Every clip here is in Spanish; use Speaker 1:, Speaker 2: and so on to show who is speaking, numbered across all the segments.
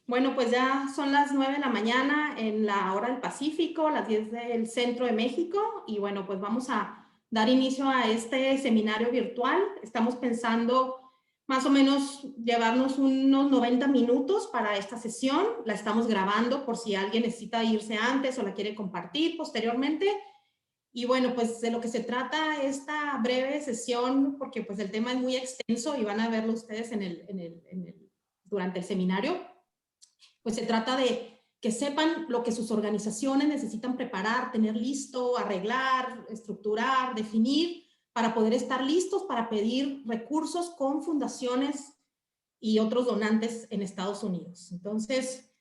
Speaker 1: Bueno, pues ya son las 9 de la mañana en la hora del Pacífico, las 10 del centro de México, y bueno, pues vamos a dar inicio a este seminario virtual. Estamos pensando más o menos llevarnos unos 90 minutos para esta sesión. La estamos grabando por si alguien necesita irse antes o la quiere compartir posteriormente. Y bueno, pues de lo que se trata esta breve sesión, porque pues el tema es muy extenso y van a verlo ustedes durante el seminario, pues se trata de que sepan lo que sus organizaciones necesitan preparar, tener listo, arreglar, estructurar, definir, para poder estar listos para pedir recursos con fundaciones y otros donantes en Estados Unidos. Entonces,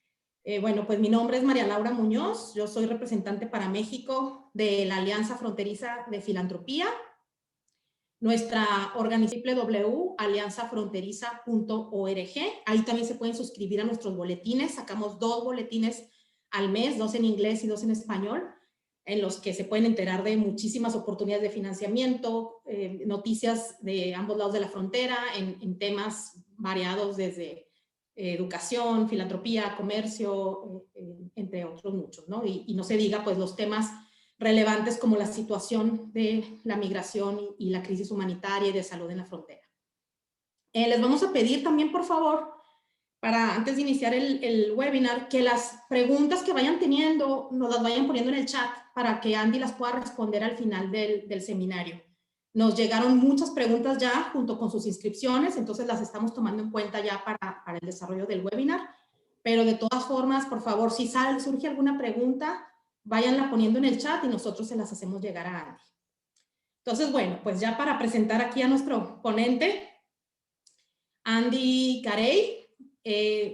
Speaker 1: bueno, pues mi nombre es María Laura Muñoz, yo soy representante para México de la Alianza Fronteriza de Filantropía. Nuestra organización www.alianzafronteriza.org. Ahí también se pueden suscribir a nuestros boletines. Sacamos 2 boletines al mes, 2 en inglés y 2 en español, en los que se pueden enterar de muchísimas oportunidades de financiamiento, noticias de ambos lados de la frontera, en temas variados desde educación, filantropía, comercio, entre otros muchos, ¿no? Y no se diga, pues, los temas relevantes como la situación de la migración y la crisis humanitaria y de salud en la frontera. Les vamos a pedir también, por favor, para antes de iniciar el webinar, que las preguntas que vayan teniendo nos las vayan poniendo en el chat para que Andy las pueda responder al final del seminario. Nos llegaron muchas preguntas ya junto con sus inscripciones, entonces las estamos tomando en cuenta ya para el desarrollo del webinar, pero de todas formas, por favor, si surge alguna pregunta, váyanla poniendo en el chat y nosotros se las hacemos llegar a Andy. Entonces, bueno, pues ya para presentar aquí a nuestro ponente, Andy Carey.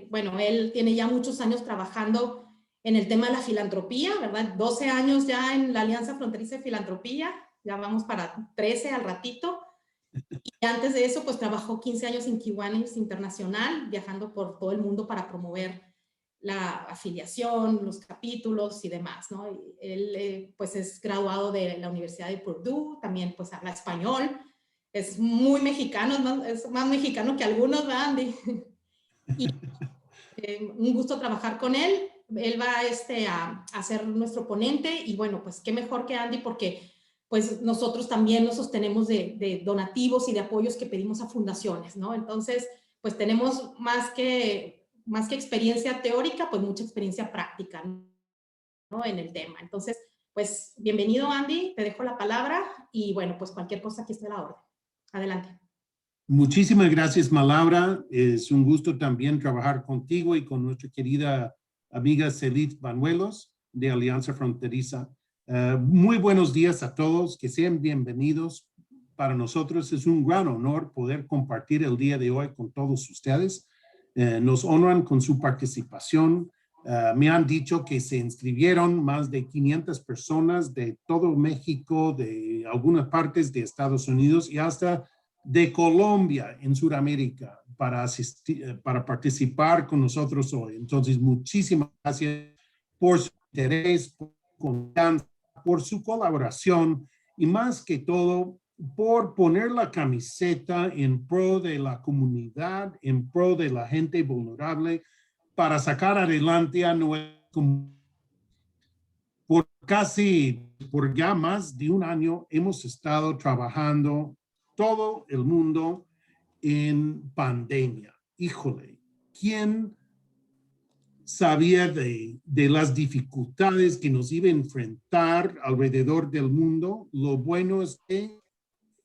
Speaker 1: Bueno, él tiene ya muchos años trabajando en el tema de la filantropía, ¿verdad? 12 años ya en la Alianza Fronteriza de Filantropía, ya vamos para 13 al ratito. Y antes de eso, pues trabajó 15 años en Kiwanis Internacional, viajando por todo el mundo para promover la afiliación, los capítulos y demás, ¿no? Él pues es graduado de la Universidad de Purdue, también pues habla español, es muy mexicano, es más mexicano que algunos, ¿verdad, Andy? Y un gusto trabajar con él. Él va a ser nuestro ponente y bueno, pues qué mejor que Andy porque pues nosotros también nos sostenemos de donativos y de apoyos que pedimos a fundaciones, ¿no? Entonces, pues tenemos más que experiencia teórica, pues mucha experiencia práctica, ¿no? En el tema. Entonces, pues bienvenido, Andy, te dejo la palabra y bueno, pues cualquier cosa aquí está a la orden. Adelante.
Speaker 2: Muchísimas gracias, Malaura. Es un gusto también trabajar contigo y con nuestra querida amiga Celit Banuelos de Alianza Fronteriza. Muy buenos días a todos, que sean bienvenidos. Para nosotros es un gran honor poder compartir el día de hoy con todos ustedes. Nos honran con su participación. Me han dicho que se inscribieron más de 500 personas de todo México, de algunas partes de Estados Unidos y hasta de Colombia en Sudamérica para participar con nosotros hoy. Entonces, muchísimas gracias por su interés, por confianza, por su colaboración y más que todo por poner la camiseta en pro de la comunidad, en pro de la gente vulnerable para sacar adelante a nuestra comunidad. Por ya más de un año hemos estado trabajando todo el mundo en pandemia. Híjole, ¿quién sabía de las dificultades que nos iba a enfrentar alrededor del mundo? Lo bueno es que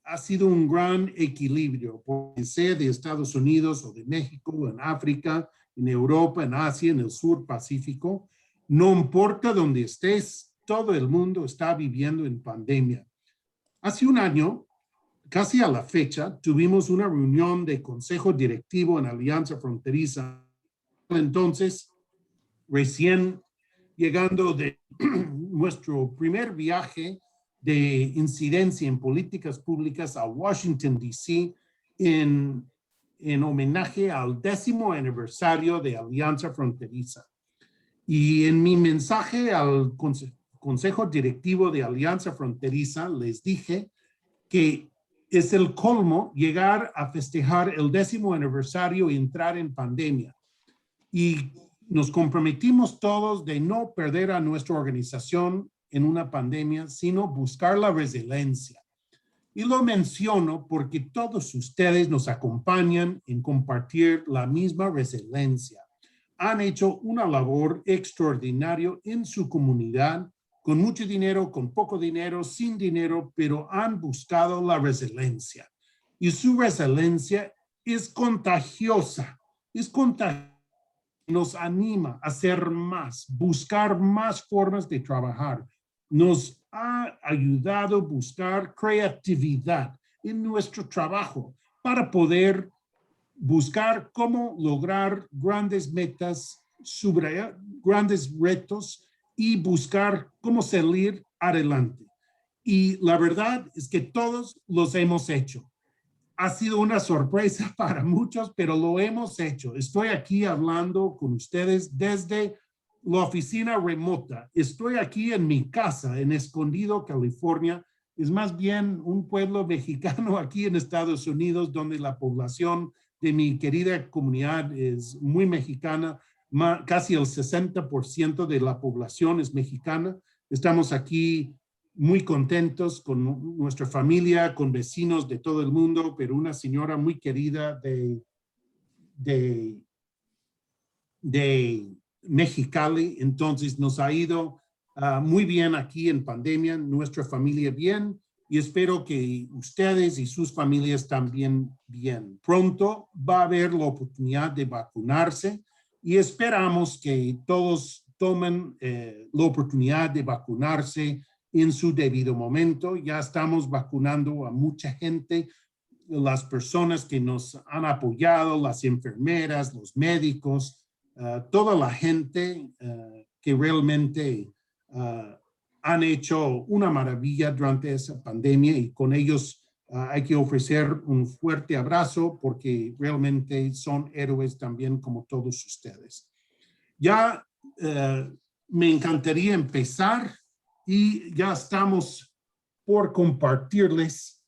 Speaker 2: ha sido un gran equilibrio, porque sea de Estados Unidos o de México, en África, en Europa, en Asia, en el sur Pacífico, no importa dónde estés, todo el mundo está viviendo en pandemia. Hace un año, casi a la fecha, tuvimos una reunión de consejo directivo en Alianza Fronteriza. Entonces, recién llegando de nuestro primer viaje de incidencia en políticas públicas a Washington, D.C., en homenaje al 10º aniversario de Alianza Fronteriza. Y en mi mensaje al Consejo Directivo de Alianza Fronteriza les dije que es el colmo llegar a festejar el 10º aniversario y entrar en pandemia. Y nos comprometimos todos de no perder a nuestra organización en una pandemia, sino buscar la resiliencia. Y lo menciono porque todos ustedes nos acompañan en compartir la misma resiliencia. Han hecho una labor extraordinaria en su comunidad, con mucho dinero, con poco dinero, sin dinero, pero han buscado la resiliencia. Y su resiliencia es contagiosa, nos anima a hacer más, buscar más formas de trabajar. Nos ha ayudado a buscar creatividad en nuestro trabajo para poder buscar cómo lograr grandes metas, grandes retos y buscar cómo salir adelante. Y la verdad es que todos los hemos hecho. Ha sido una sorpresa para muchos, pero lo hemos hecho. Estoy aquí hablando con ustedes desde la oficina remota. Estoy aquí en mi casa en Escondido, California. Es más bien un pueblo mexicano aquí en Estados Unidos, donde la población de mi querida comunidad es muy mexicana. Casi el 60% de la población es mexicana. Estamos aquí muy contentos con nuestra familia, con vecinos de todo el mundo, pero una señora muy querida de Mexicali. Entonces nos ha ido muy bien aquí en pandemia, nuestra familia bien, y espero que ustedes y sus familias también bien. Pronto va a haber la oportunidad de vacunarse y esperamos que todos tomen la oportunidad de vacunarse en su debido momento. Ya estamos vacunando a mucha gente, las personas que nos han apoyado, las enfermeras, los médicos, toda la gente que realmente han hecho una maravilla durante esa pandemia, y con ellos hay que ofrecer un fuerte abrazo porque realmente son héroes también como todos ustedes. Ya me encantaría empezar y ya estamos por compartirles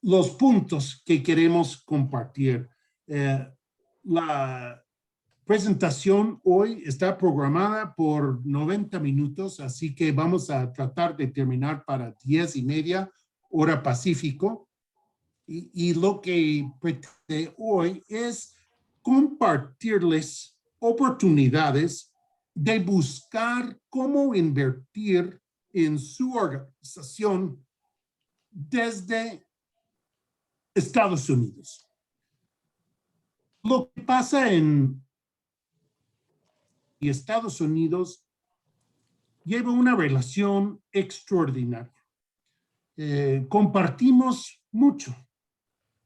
Speaker 2: los puntos que queremos compartir. La presentación hoy está programada por 90 minutos, así que vamos a tratar de terminar para 10:30 hora Pacífico. Y lo que pretende hoy es compartirles oportunidades de buscar cómo invertir en su organización desde Estados Unidos. Lo que pasa en Estados Unidos lleva una relación extraordinaria. Compartimos mucho.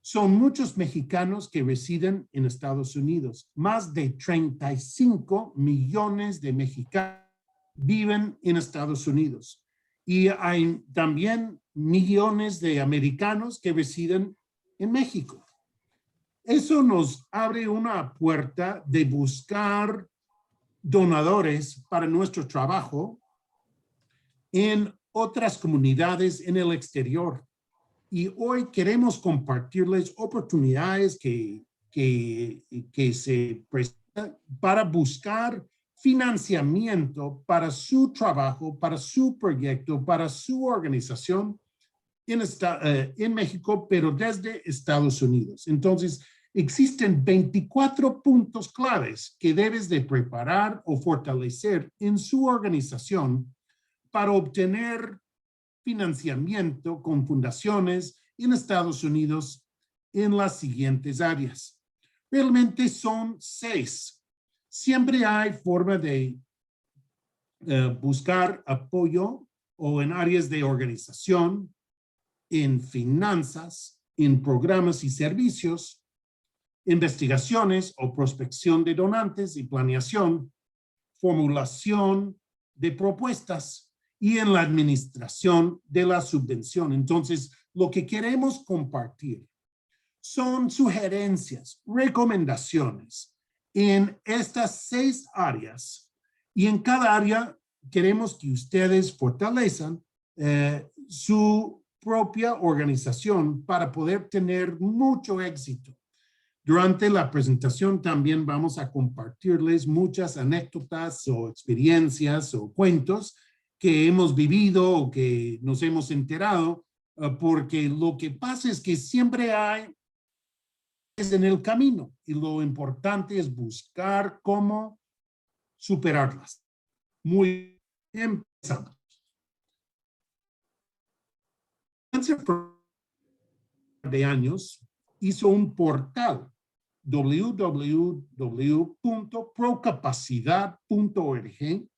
Speaker 2: Son muchos mexicanos que residen en Estados Unidos. Más de 35 millones de mexicanos viven en Estados Unidos. Y hay también millones de americanos que residen en México. Eso nos abre una puerta de buscar donadores para nuestro trabajo en otras comunidades en el exterior. Y hoy queremos compartirles oportunidades que se presentan para buscar financiamiento para su trabajo, para su proyecto, para su organización en México, pero desde Estados Unidos. Entonces, existen 24 puntos claves que debes de preparar o fortalecer en su organización para obtener financiamiento con fundaciones en Estados Unidos en las siguientes áreas. Realmente son 6. Siempre hay forma de buscar apoyo o en áreas de organización, en finanzas, en programas y servicios, investigaciones o prospección de donantes y planeación, formulación de propuestas y en la administración de la subvención. Entonces, lo que queremos compartir son sugerencias, recomendaciones en estas 6 áreas, y en cada área queremos que ustedes fortalezcan su propia organización para poder tener mucho éxito. Durante la presentación también vamos a compartirles muchas anécdotas o experiencias o cuentos que hemos vivido o que nos hemos enterado, porque lo que pasa es que siempre hay en el camino y lo importante es buscar cómo superarlas. Muy bien, empezamos. De años hizo un portal www.procapacidad.org.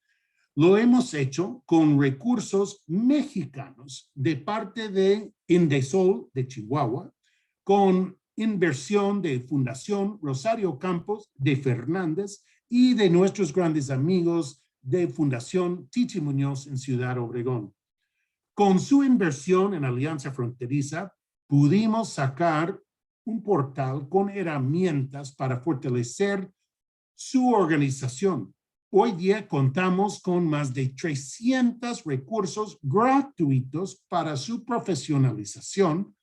Speaker 2: Lo hemos hecho con recursos mexicanos de parte de Indesol de Chihuahua, con inversión de Fundación Rosario Campos de Fernández y de nuestros grandes amigos de Fundación Titi Muñoz en Ciudad Obregón. Con su inversión en Alianza Fronteriza, pudimos sacar un portal con herramientas para fortalecer su organización. Hoy día contamos con más de 300 recursos gratuitos para su profesionalización.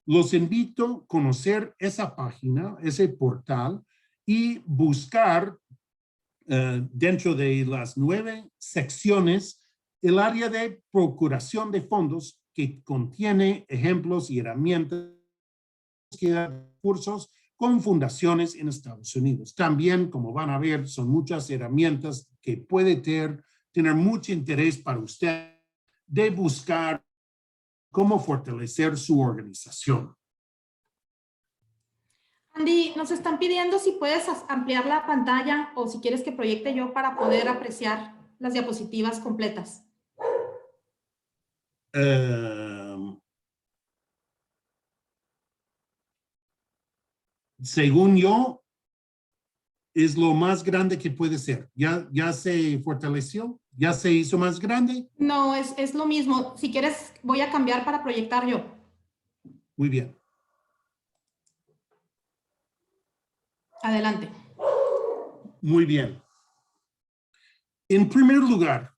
Speaker 2: Los invito a conocer esa página, ese portal, y buscar dentro de las 9 secciones el área de procuración de fondos que contiene ejemplos y herramientas que dan cursos con fundaciones en Estados Unidos. También, como van a ver, son muchas herramientas que puede tener mucho interés para usted de buscar cómo fortalecer su organización.
Speaker 1: Andy, nos están pidiendo si puedes ampliar la pantalla o si quieres que proyecte yo para poder apreciar las diapositivas completas.
Speaker 2: Según yo, es lo más grande que puede ser. ¿Ya se fortaleció? ¿Ya se hizo más grande?
Speaker 1: No, es lo mismo. Si quieres, voy a cambiar para proyectar yo.
Speaker 2: Muy bien.
Speaker 1: Adelante.
Speaker 2: Muy bien. En primer lugar,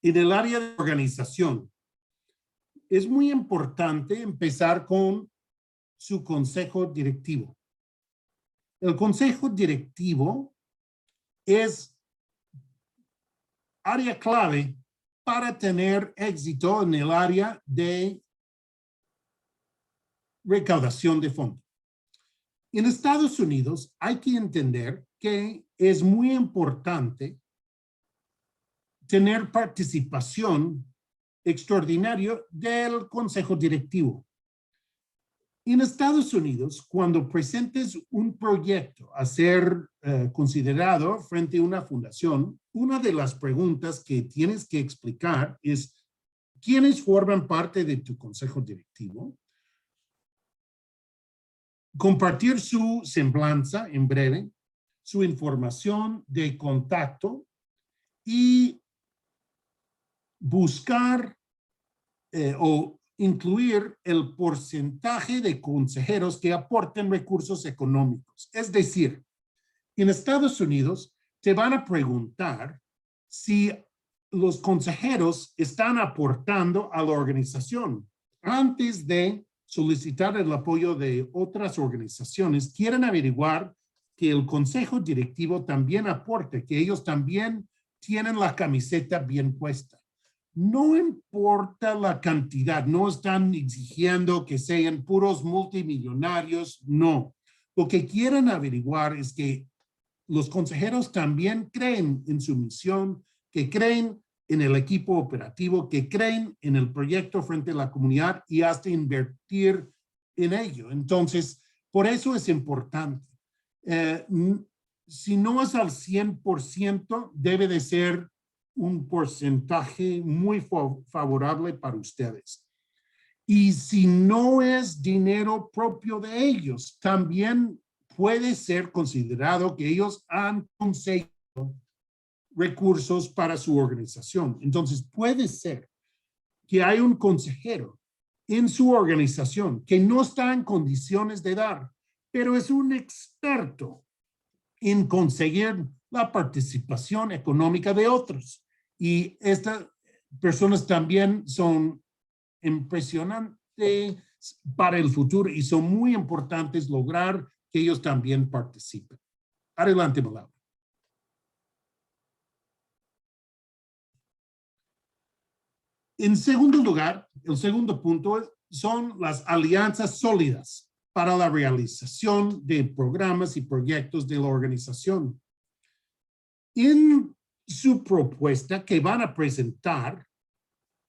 Speaker 2: en el área de organización, es muy importante empezar con su consejo directivo. El consejo directivo es área clave para tener éxito en el área de recaudación de fondos. En Estados Unidos hay que entender que es muy importante tener participación extraordinaria del consejo directivo. En Estados Unidos, cuando presentes un proyecto a ser considerado frente a una fundación, una de las preguntas que tienes que explicar es ¿quiénes forman parte de tu consejo directivo? Compartir su semblanza en breve, su información de contacto y buscar o incluir el porcentaje de consejeros que aporten recursos económicos. Es decir, en Estados Unidos te van a preguntar si los consejeros están aportando a la organización. Antes de solicitar el apoyo de otras organizaciones, quieren averiguar que el consejo directivo también aporte, que ellos también tienen la camiseta bien puesta. No importa la cantidad, no están exigiendo que sean puros multimillonarios, no. Lo que quieren averiguar es que los consejeros también creen en su misión, que creen en el equipo operativo, que creen en el proyecto frente a la comunidad y hasta invertir en ello. Entonces, por eso es importante. Si no es al 100%, debe de ser un porcentaje muy favorable para ustedes. Y si no es dinero propio de ellos, también puede ser considerado que ellos han conseguido recursos para su organización. Entonces puede ser que hay un consejero en su organización que no está en condiciones de dar, pero es un experto en conseguir la participación económica de otros. Y estas personas también son impresionantes para el futuro y son muy importantes lograr que ellos también participen. Adelante, Malaura. En segundo lugar, el segundo punto son las alianzas sólidas para la realización de programas y proyectos de la organización. En su propuesta que van a presentar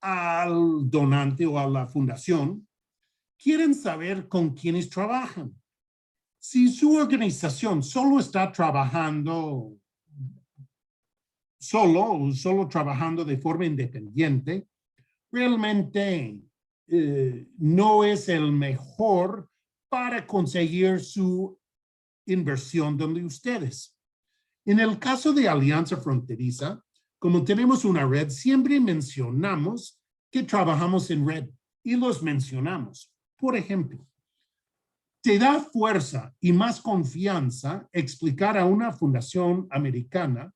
Speaker 2: al donante o a la fundación, quieren saber con quiénes trabajan. Si su organización solo está trabajando solo trabajando de forma independiente, realmente no es el mejor para conseguir su inversión donde ustedes. En el caso de Alianza Fronteriza, como tenemos una red, siempre mencionamos que trabajamos en red y los mencionamos. Por ejemplo, te da fuerza y más confianza explicar a una fundación americana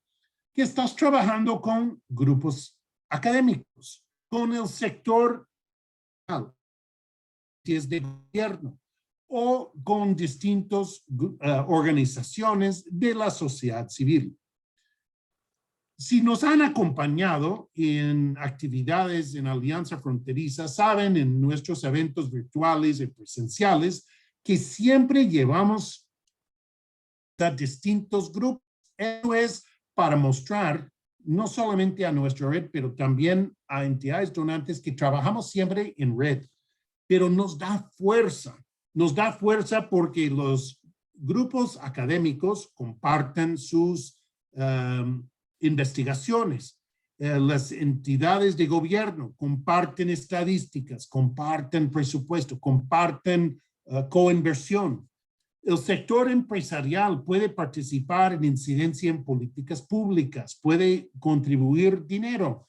Speaker 2: que estás trabajando con grupos académicos, con el sector, si es de gobierno, o con distintas organizaciones de la sociedad civil. Si nos han acompañado en actividades en Alianza Fronteriza, saben en nuestros eventos virtuales y presenciales que siempre llevamos a distintos grupos. Eso es para mostrar no solamente a nuestra red, pero también a entidades donantes que trabajamos siempre en red, pero nos da fuerza porque los grupos académicos comparten sus investigaciones. Las entidades de gobierno comparten estadísticas, comparten presupuesto, comparten coinversión. El sector empresarial puede participar en incidencia en políticas públicas, puede contribuir dinero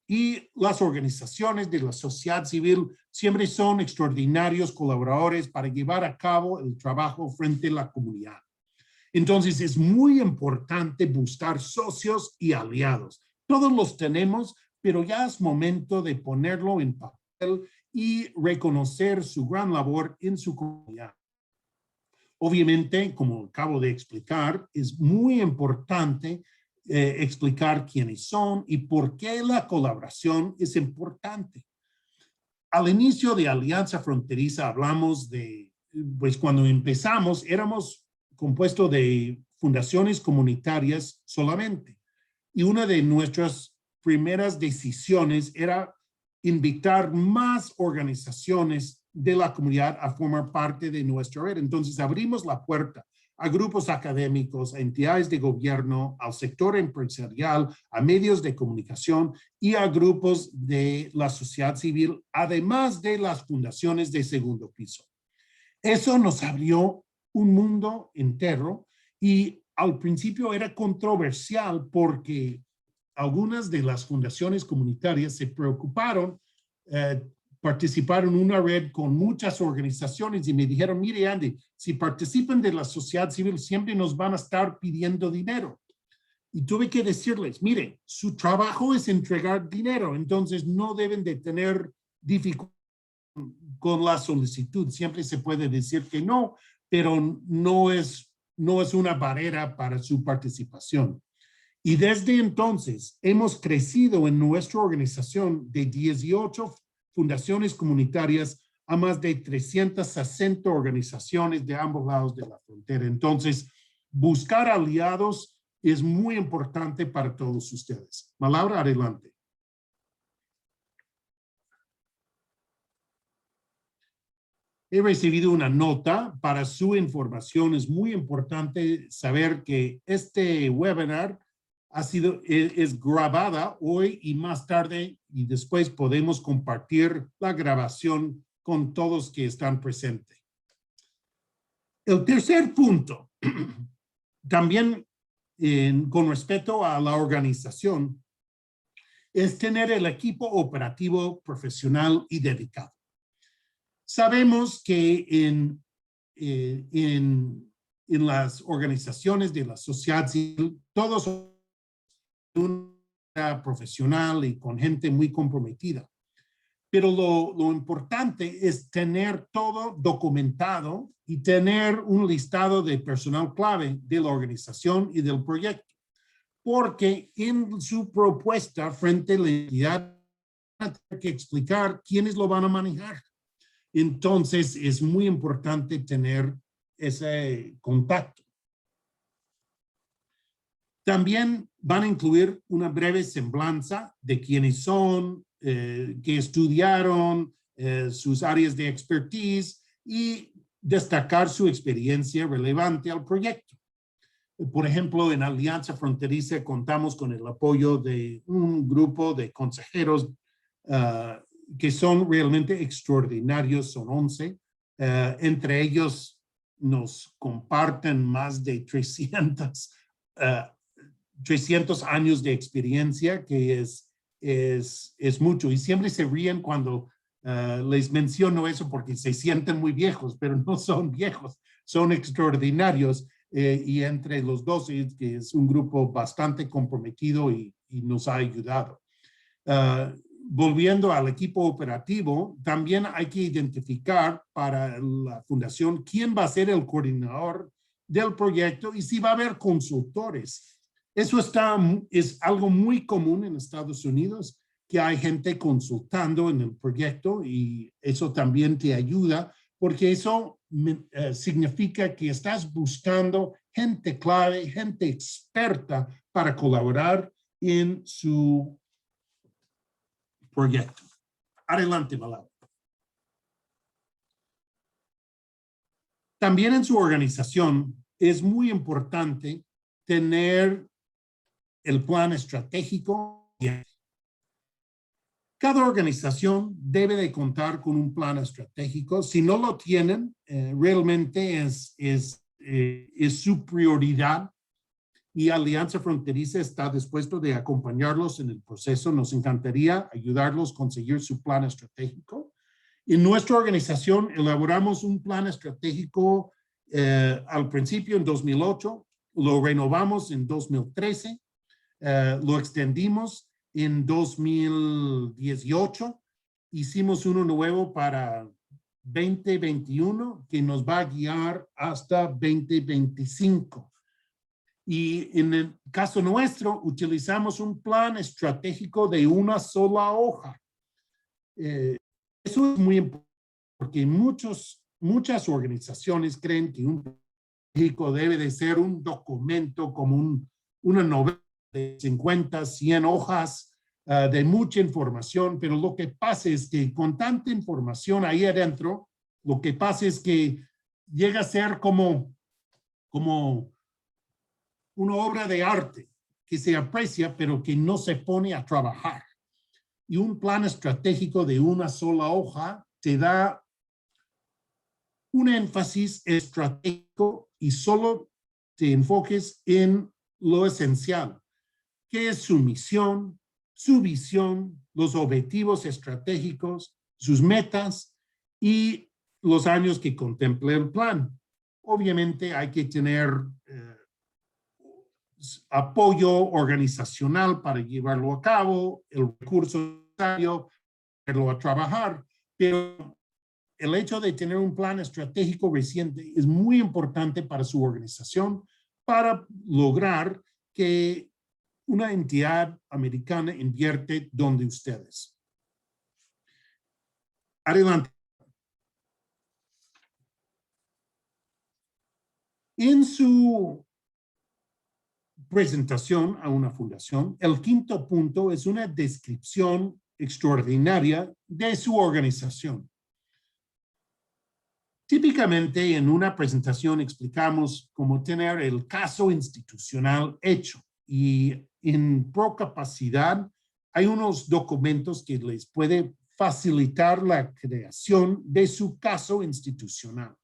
Speaker 2: y las organizaciones de la sociedad civil siempre son extraordinarios colaboradores para llevar a cabo el trabajo frente a la comunidad. Entonces es muy importante buscar socios y aliados. Todos los tenemos, pero ya es momento de ponerlo en papel y reconocer su gran labor en su comunidad. Obviamente, como acabo de explicar, es muy importante explicar quiénes son y por qué la colaboración es importante. Al inicio de Alianza Fronteriza hablamos de, pues cuando empezamos, éramos compuestos de fundaciones comunitarias solamente. Y una de nuestras primeras decisiones era invitar más organizaciones de la comunidad a formar parte de nuestra red. Entonces abrimos la puerta a grupos académicos, a entidades de gobierno, al sector empresarial, a medios de comunicación y a grupos de la sociedad civil, además de las fundaciones de segundo piso. Eso nos abrió un mundo entero y al principio era controversial porque algunas de las fundaciones comunitarias se preocuparon participar en una red con muchas organizaciones y me dijeron, mire Andy, si participan de la sociedad civil siempre nos van a estar pidiendo dinero. Y tuve que decirles, mire, su trabajo es entregar dinero, entonces no deben de tener dificultad con la solicitud. Siempre se puede decir que no, pero no es una barrera para su participación. Y desde entonces hemos crecido en nuestra organización de 18 fundaciones comunitarias a más de 360 organizaciones de ambos lados de la frontera. Entonces, buscar aliados es muy importante para todos ustedes. Malaura, adelante. He recibido una nota para su información. Es muy importante saber que este webinar es grabada hoy y más tarde y después podemos compartir la grabación con todos que están presentes. El tercer punto, también con respecto a la organización, es tener el equipo operativo profesional y dedicado. Sabemos que en las organizaciones de la sociedad civil, todos son una profesional y con gente muy comprometida. Pero lo importante es tener todo documentado y tener un listado de personal clave de la organización y del proyecto. Porque en su propuesta frente a la entidad van a tener que explicar quiénes lo van a manejar. Entonces es muy importante tener ese contacto. También van a incluir una breve semblanza de quiénes son, qué estudiaron, sus áreas de expertise y destacar su experiencia relevante al proyecto. Por ejemplo, en Alianza Fronteriza contamos con el apoyo de un grupo de consejeros que son realmente extraordinarios, son 11. Entre ellos nos comparten más de 300 años de experiencia, que es mucho. Y siempre se ríen cuando les menciono eso porque se sienten muy viejos, pero no son viejos, son extraordinarios. Y entre los 12, que es un grupo bastante comprometido y nos ha ayudado. Volviendo al equipo operativo, también hay que identificar para la fundación quién va a ser el coordinador del proyecto y si va a haber consultores. Eso es algo muy común en Estados Unidos, que hay gente consultando en el proyecto y eso también te ayuda porque eso significa que estás buscando gente clave, gente experta para colaborar en su proyecto. Adelante, Malala. También en su organización es muy importante tener el plan estratégico. Cada organización debe de contar con un plan estratégico. Si no lo tienen, realmente es su prioridad y Alianza Fronteriza está dispuesto de acompañarlos en el proceso. Nos encantaría ayudarlos a conseguir su plan estratégico. En nuestra organización elaboramos un plan estratégico al principio en 2008, lo renovamos en 2013, lo extendimos en 2018, hicimos uno nuevo para 2021 que nos va a guiar hasta 2025. Y en el caso nuestro, utilizamos un plan estratégico de una sola hoja. Eso es muy importante porque muchas organizaciones creen que un plan estratégico debe de ser un documento como una novela de 50, 100 hojas de mucha información, pero lo que pasa es que con tanta información ahí adentro, lo que pasa es que llega a ser como una obra de arte que se aprecia, pero que no se pone a trabajar. Y un plan estratégico de una sola hoja te da un énfasis estratégico y solo te enfoques en lo esencial, que es su misión, su visión, los objetivos estratégicos, sus metas y los años que contemple el plan. Obviamente hay que tener apoyo organizacional para llevarlo a cabo, el recurso necesario para hacerlo a trabajar, pero el hecho de tener un plan estratégico reciente es muy importante para su organización para lograr que una entidad americana invierte donde ustedes. Adelante. En su presentación a una fundación, el quinto punto es una descripción extraordinaria de su organización. Típicamente en una presentación explicamos cómo tener el caso institucional hecho y en Procapacidad hay unos documentos que les puede facilitar la creación de su caso institucional.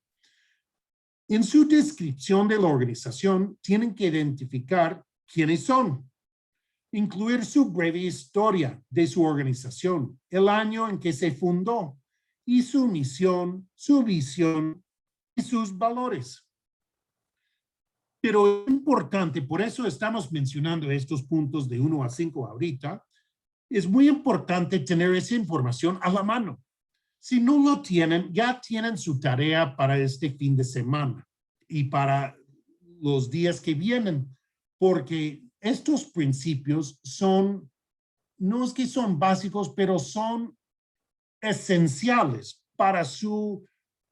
Speaker 2: En su descripción de la organización tienen que identificar quiénes son, incluir su breve historia de su organización, el año en que se fundó y su misión, su visión y sus valores. Pero es importante, por eso estamos mencionando estos puntos de 1 a 5 ahorita, es muy importante tener esa información a la mano. Si no lo tienen, ya tienen su tarea para este fin de semana y para los días que vienen, porque estos principios son, no es que son básicos, pero son esenciales para su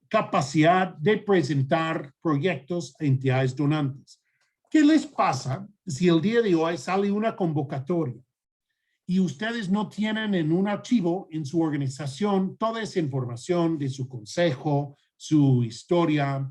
Speaker 2: capacidad de presentar proyectos a entidades donantes. ¿Qué les pasa si el día de hoy sale una convocatoria y ustedes no tienen en un archivo en su organización toda esa información de su consejo, su historia,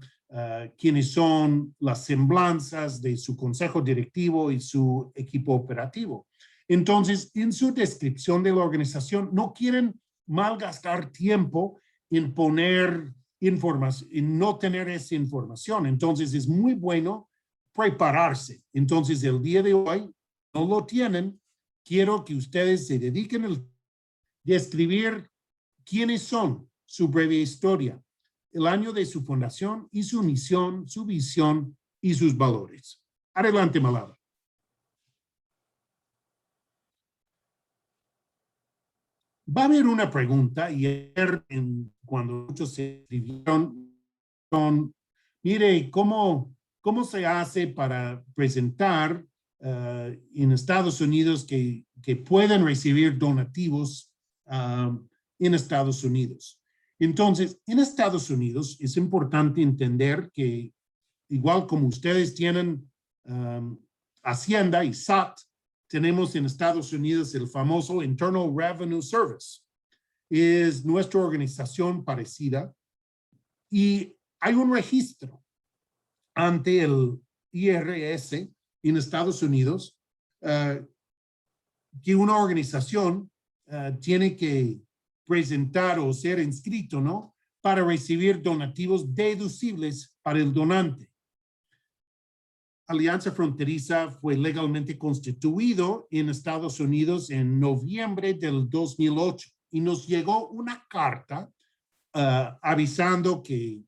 Speaker 2: quiénes son las semblanzas de su consejo directivo y su equipo operativo? Entonces, en su descripción de la organización, no quieren malgastar tiempo en poner información, en no tener esa información. Entonces, es muy bueno prepararse. Entonces, el día de hoy no lo tienen. Quiero que ustedes se dediquen a escribir quiénes son, su breve historia, el año de su fundación y su misión, su visión y sus valores. Adelante, Malala. Va a haber una pregunta y ayer cuando muchos se escribieron, mire, ¿cómo se hace para presentar en Estados Unidos que pueden recibir donativos en Estados Unidos? Entonces, en Estados Unidos es importante entender que igual como ustedes tienen Hacienda y SAT, tenemos en Estados Unidos el famoso Internal Revenue Service. Es nuestra organización parecida y hay un registro ante el IRS en Estados Unidos que una organización tiene que presentar o ser inscrito, ¿no? Para recibir donativos deducibles para el donante. Alianza Fronteriza fue legalmente constituido en Estados Unidos en noviembre del 2008 y nos llegó una carta avisando que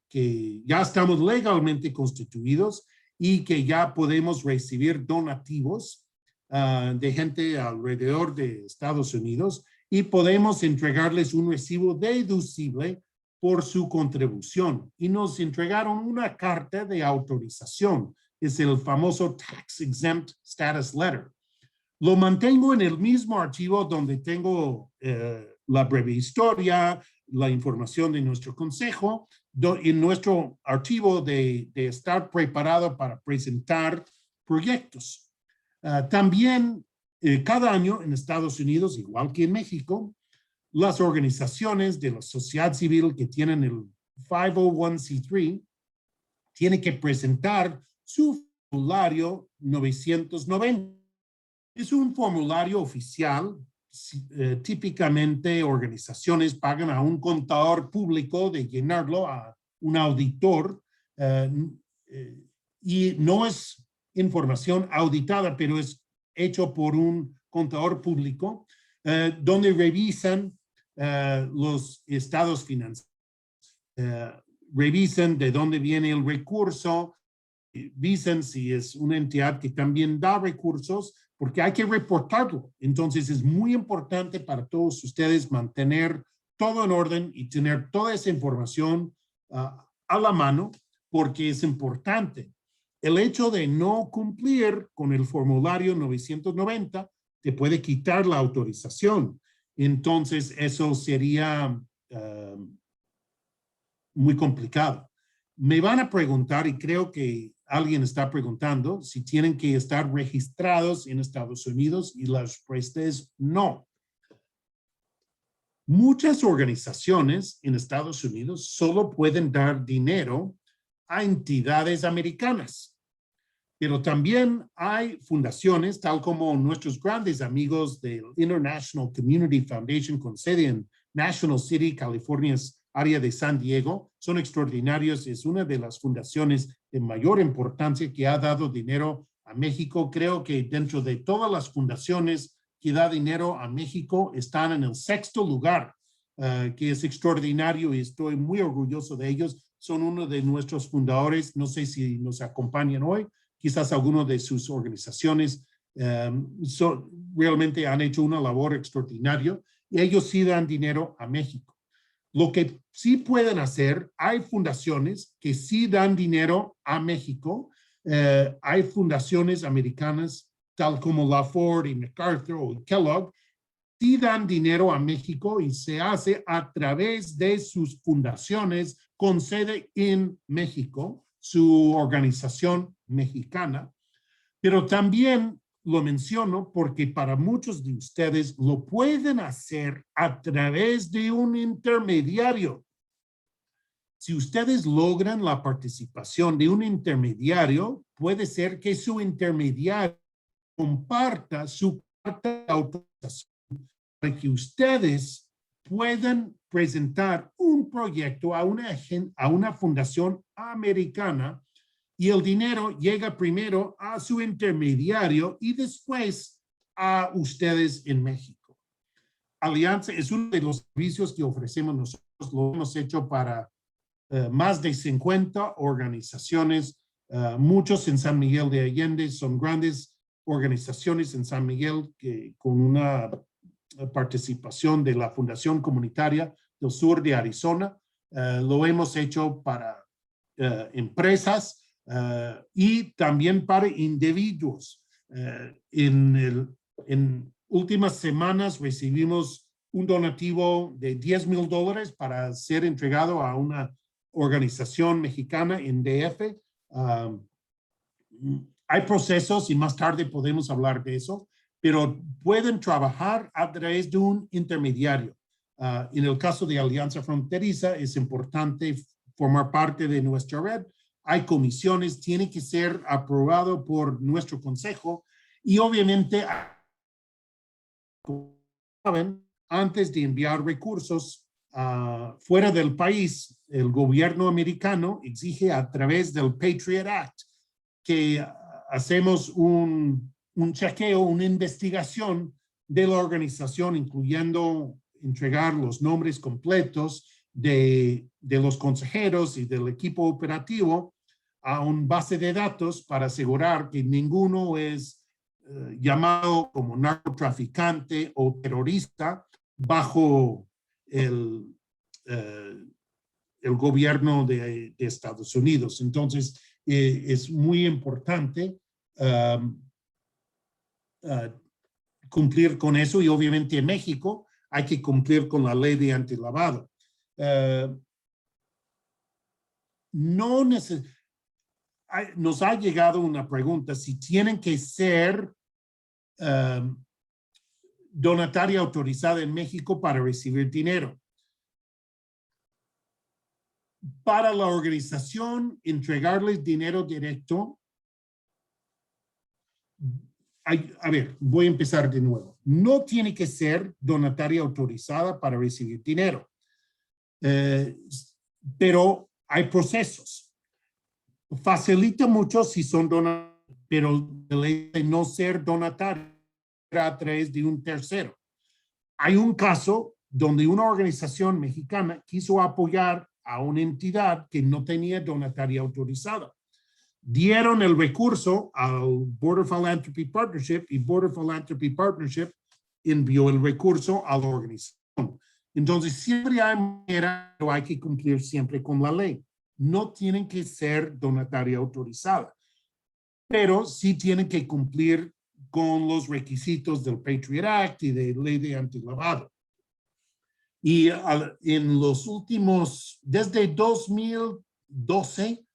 Speaker 2: ya estamos legalmente constituidos y que ya podemos recibir donativos de gente alrededor de Estados Unidos y podemos entregarles un recibo deducible por su contribución. Y nos entregaron una carta de autorización. Es el famoso Tax Exempt Status Letter. Lo mantengo en el mismo archivo donde tengo la breve historia, la información de nuestro consejo, en nuestro archivo de estar preparado para presentar proyectos. También cada año en Estados Unidos, igual que en México, las organizaciones de la sociedad civil que tienen el 501c3 tienen que presentar su formulario 990. Es un formulario oficial. Típicamente organizaciones pagan a un contador público de llenarlo, a un auditor, y no es información auditada, pero es hecho por un contador público, donde revisan los estados financieros, revisan de dónde viene el recurso, dicen si es una entidad que también da recursos, porque hay que reportarlo. Entonces es muy importante para todos ustedes mantener todo en orden y tener toda esa información a la mano, porque es importante. El hecho de no cumplir con el formulario 990 te puede quitar la autorización. Entonces eso sería muy complicado. Me van a preguntar, y creo que alguien está preguntando, si tienen que estar registrados en Estados Unidos, y la respuesta es no. Muchas organizaciones en Estados Unidos solo pueden dar dinero a entidades americanas, pero también hay fundaciones, tal como nuestros grandes amigos del International Community Foundation con sede en National City, California, área de San Diego, son extraordinarios. Es una de las fundaciones de mayor importancia que ha dado dinero a México. Creo que dentro de todas las fundaciones que da dinero a México están en el 6º lugar, que es extraordinario y estoy muy orgulloso de ellos. Son uno de nuestros fundadores. No sé si nos acompañan hoy. Quizás alguno de sus organizaciones realmente han hecho una labor extraordinaria y ellos sí dan dinero a México. Lo que sí pueden hacer, hay fundaciones que sí dan dinero a México. Hay fundaciones americanas, tal como la Ford y MacArthur o Kellogg, sí dan dinero a México y se hace a través de sus fundaciones con sede en México, su organización mexicana. Pero también lo menciono porque para muchos de ustedes lo pueden hacer a través de un intermediario. Si ustedes logran la participación de un intermediario, puede ser que su intermediario comparta su carta de autorización para que ustedes puedan presentar un proyecto a una fundación americana y el dinero llega primero a su intermediario y después a ustedes en México. Alianza es uno de los servicios que ofrecemos nosotros, lo hemos hecho para más de 50 organizaciones, muchos en San Miguel de Allende, son grandes organizaciones en San Miguel que con una participación de la Fundación Comunitaria del Sur de Arizona. Lo hemos hecho para empresas y también para individuos. En últimas semanas recibimos un donativo de $10,000 para ser entregado a una organización mexicana en DF. Hay procesos y más tarde podemos hablar de eso, pero pueden trabajar a través de un intermediario. En el caso de Alianza Fronteriza es importante formar parte de nuestra red. Hay comisiones, tiene que ser aprobado por nuestro consejo y obviamente antes de enviar recursos fuera del país, el gobierno americano exige a través del Patriot Act que hacemos un chequeo, una investigación de la organización, incluyendo entregar los nombres completos de los consejeros y del equipo operativo a un base de datos para asegurar que ninguno es llamado como narcotraficante o terrorista bajo el gobierno de Estados Unidos. Entonces, es muy importante cumplir con eso y obviamente en México hay que cumplir con la ley de antilavado. Nos ha llegado una pregunta si tienen que ser donataria autorizada en México para recibir dinero. Para la organización, entregarles dinero directo. A ver, voy a empezar de nuevo. No tiene que ser donataria autorizada para recibir dinero, pero hay procesos. Facilita mucho si son donatarios, pero de no ser donatario a través de un tercero. Hay un caso donde una organización mexicana quiso apoyar a una entidad que no tenía donataria autorizada. Dieron el recurso al Border Philanthropy Partnership y Border Philanthropy Partnership envió el recurso a la organización. Entonces, siempre hay manera, pero hay que cumplir siempre con la ley. No tienen que ser donataria autorizada, pero sí tienen que cumplir con los requisitos del Patriot Act y de ley de antilavado. Y en los últimos, desde 2013,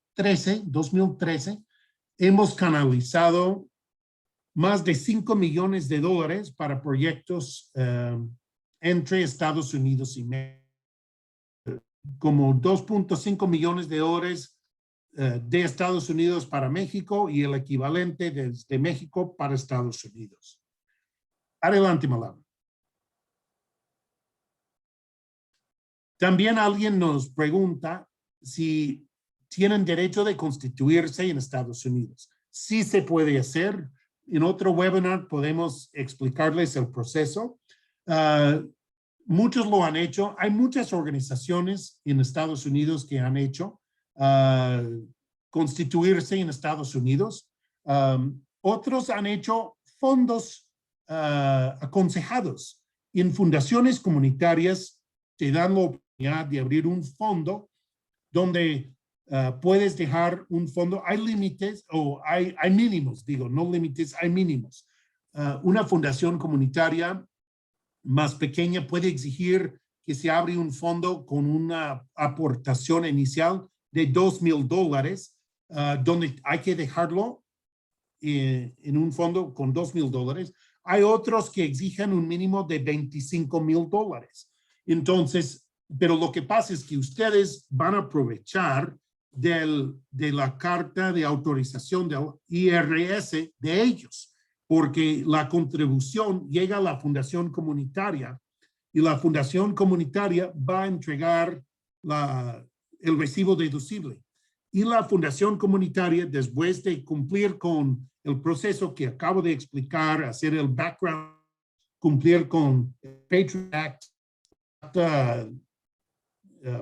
Speaker 2: hemos canalizado más de $5 millones para proyectos entre Estados Unidos y México. Como $2.5 millones de Estados Unidos para México y el equivalente desde México para Estados Unidos. Adelante, Malala. También alguien nos pregunta si tienen derecho de constituirse en Estados Unidos. Sí se puede hacer. En otro webinar podemos explicarles el proceso. Muchos lo han hecho. Hay muchas organizaciones en Estados Unidos que han hecho constituirse en Estados Unidos. Otros han hecho fondos aconsejados. En fundaciones comunitarias te dan la oportunidad de abrir un fondo donde puedes dejar un fondo. Hay límites o hay mínimos, digo, no límites, hay mínimos. Una fundación comunitaria más pequeña puede exigir que se abra un fondo con una aportación inicial de $2,000, donde hay que dejarlo en un fondo con $2,000. Hay otros que exigen un mínimo de $25,000. Entonces, pero lo que pasa es que ustedes van a aprovechar de la carta de autorización del IRS de ellos, porque la contribución llega a la fundación comunitaria y la fundación comunitaria va a entregar el recibo deducible. Y la fundación comunitaria, después de cumplir con el proceso que acabo de explicar, hacer el background, cumplir con el Patriot Act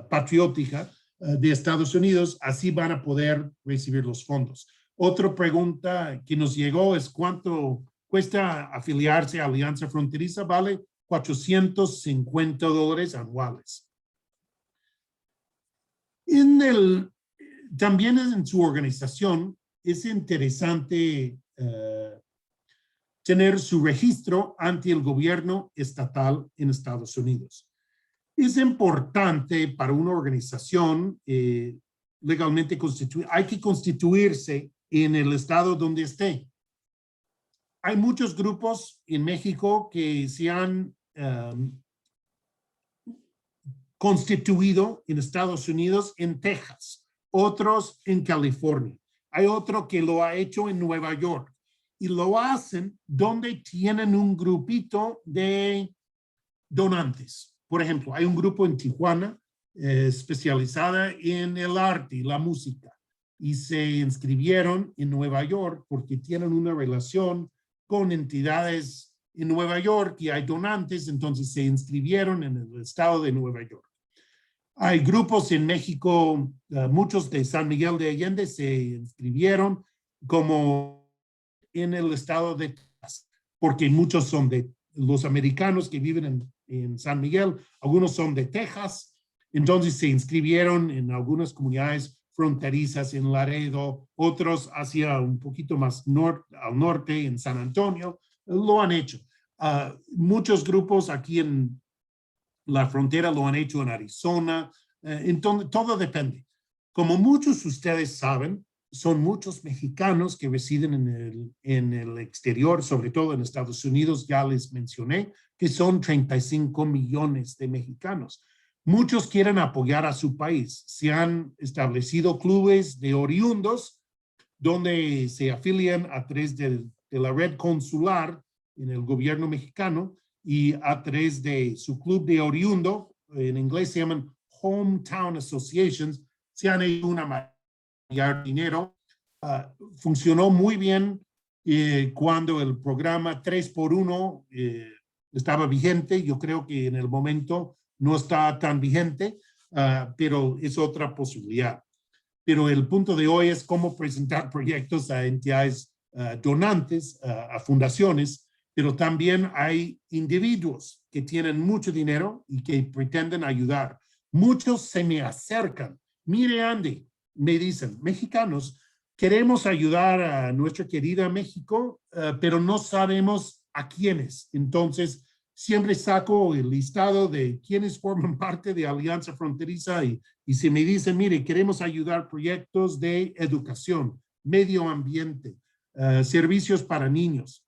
Speaker 2: patriótica de Estados Unidos, así van a poder recibir los fondos. Otra pregunta que nos llegó es ¿cuánto cuesta afiliarse a Alianza Fronteriza? Vale $450 anuales. También en su organización es interesante tener su registro ante el gobierno estatal en Estados Unidos. Es importante para una organización legalmente constituida. Hay que constituirse en el estado donde esté. Hay muchos grupos en México que se han constituido en Estados Unidos, en Texas, otros en California. Hay otro que lo ha hecho en Nueva York y lo hacen donde tienen un grupito de donantes. Por ejemplo, hay un grupo en Tijuana especializada en el arte y la música y se inscribieron en Nueva York porque tienen una relación con entidades en Nueva York y hay donantes, entonces se inscribieron en el estado de Nueva York. Hay grupos en México, muchos de San Miguel de Allende se inscribieron como en el estado de Texas, porque muchos son de los americanos que viven en San Miguel, algunos son de Texas, entonces se inscribieron en algunas comunidades fronterizas en Laredo, otros hacia un poquito más al norte en San Antonio, lo han hecho. Muchos grupos aquí en la frontera lo han hecho en Arizona, entonces todo depende. Como muchos de ustedes saben, son muchos mexicanos que residen en el exterior, sobre todo en Estados Unidos, ya les mencioné, que son 35 millones de mexicanos. Muchos quieren apoyar a su país. Se han establecido clubes de oriundos donde se afilian a través de la red consular en el gobierno mexicano y a través de su club de oriundo, en inglés se llaman Hometown Associations, se han hecho una manera de dinero. Funcionó muy bien cuando el programa 3x1 estaba vigente. Yo creo que en el momento no está tan vigente, pero es otra posibilidad. Pero el punto de hoy es cómo presentar proyectos a entidades donantes, a fundaciones, pero también hay individuos que tienen mucho dinero y que pretenden ayudar. Muchos se me acercan. Mire, Andy, me dicen, mexicanos, queremos ayudar a nuestra querida México, pero no sabemos a quiénes. Entonces, siempre saco el listado de quienes forman parte de Alianza Fronteriza y se me dicen, mire, queremos ayudar proyectos de educación, medio ambiente, servicios para niños,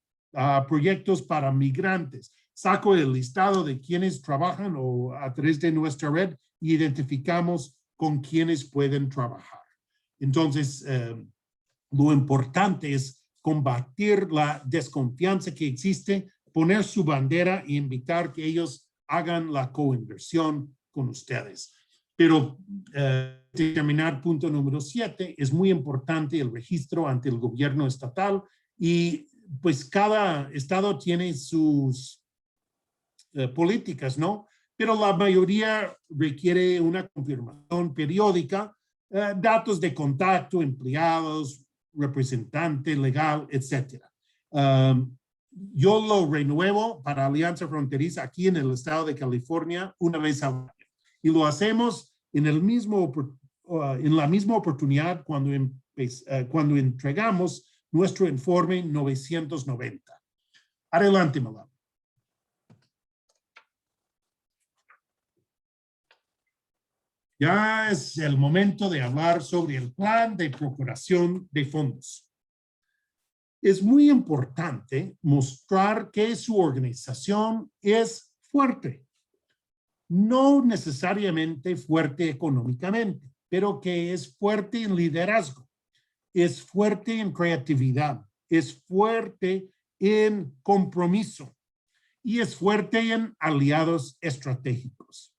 Speaker 2: proyectos para migrantes. Saco el listado de quienes trabajan o a través de nuestra red y identificamos con quienes pueden trabajar. Entonces, lo importante es combatir la desconfianza que existe, poner su bandera e invitar que ellos hagan la coinversión con ustedes. Pero terminar punto número 7, es muy importante el registro ante el gobierno estatal y pues cada estado tiene sus políticas, ¿no? Pero la mayoría requiere una confirmación periódica, datos de contacto, empleados, representante legal, etcétera. yo lo renuevo para Alianza Fronteriza aquí en el estado de California una vez al año. Y lo hacemos en el mismo, en la misma oportunidad cuando entregamos nuestro informe 990. Adelante, Malala. Ya es el momento de hablar sobre el plan de procuración de fondos. Es muy importante mostrar que su organización es fuerte. No necesariamente fuerte económicamente, pero que es fuerte en liderazgo, es fuerte en creatividad, es fuerte en compromiso y es fuerte en aliados estratégicos.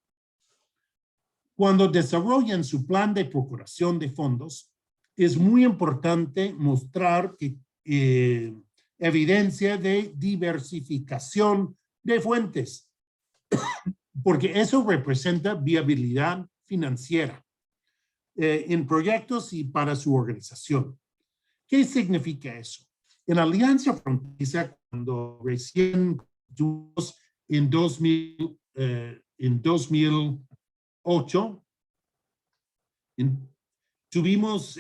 Speaker 2: Cuando desarrollan su plan de procuración de fondos, es muy importante mostrar que evidencia de diversificación de fuentes, porque eso representa viabilidad financiera en proyectos y para su organización. ¿Qué significa eso? En Alianza Fronteriza, cuando recién tuvimos en 2008, tuvimos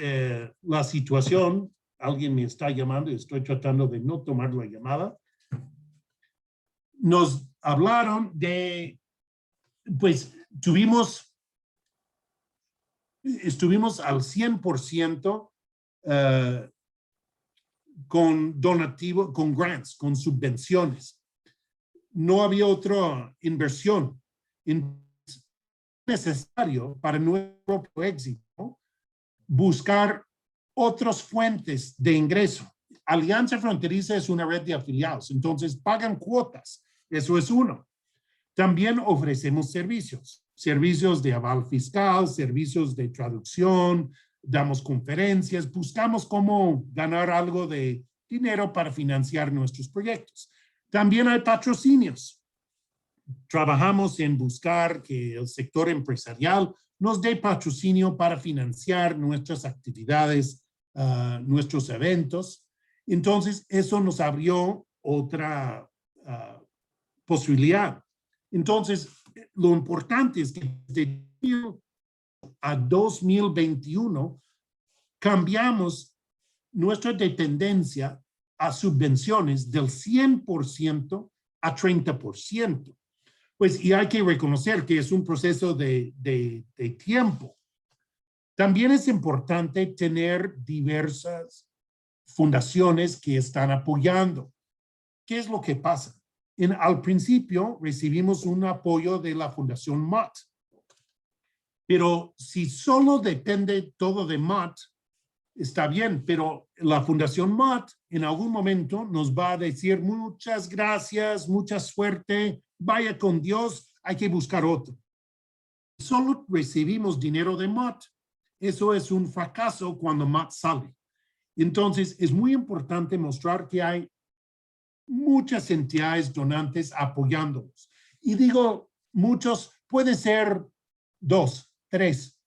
Speaker 2: la situación, alguien me está llamando y estoy tratando de no tomar la llamada. Nos hablaron de, pues estuvimos al 100% con donativo, con grants, con subvenciones. No había otra inversión. Es necesario para nuestro éxito buscar otras fuentes de ingreso. Alianza Fronteriza es una red de afiliados, entonces pagan cuotas. Eso es uno. También ofrecemos servicios de aval fiscal, servicios de traducción, damos conferencias, buscamos cómo ganar algo de dinero para financiar nuestros proyectos. También hay patrocinios. Trabajamos en buscar que el sector empresarial nos dé patrocinio para financiar nuestras actividades, nuestros eventos. Entonces, eso nos abrió otra posibilidad. Entonces, lo importante es que desde a 2021 cambiamos nuestra dependencia a subvenciones del 100% a 30%. Pues, y hay que reconocer que es un proceso de tiempo. También es importante tener diversas fundaciones que están apoyando. ¿Qué es lo que pasa? Al principio recibimos un apoyo de la Fundación Mott. Pero si solo depende todo de Mott, está bien, pero la Fundación Mott en algún momento nos va a decir muchas gracias, mucha suerte, vaya con Dios, hay que buscar otro. Solo recibimos dinero de Mott. Eso es un fracaso cuando Mott sale. Entonces, es muy importante mostrar que hay muchas entidades donantes apoyándonos. Y digo, muchos, puede ser 2, 3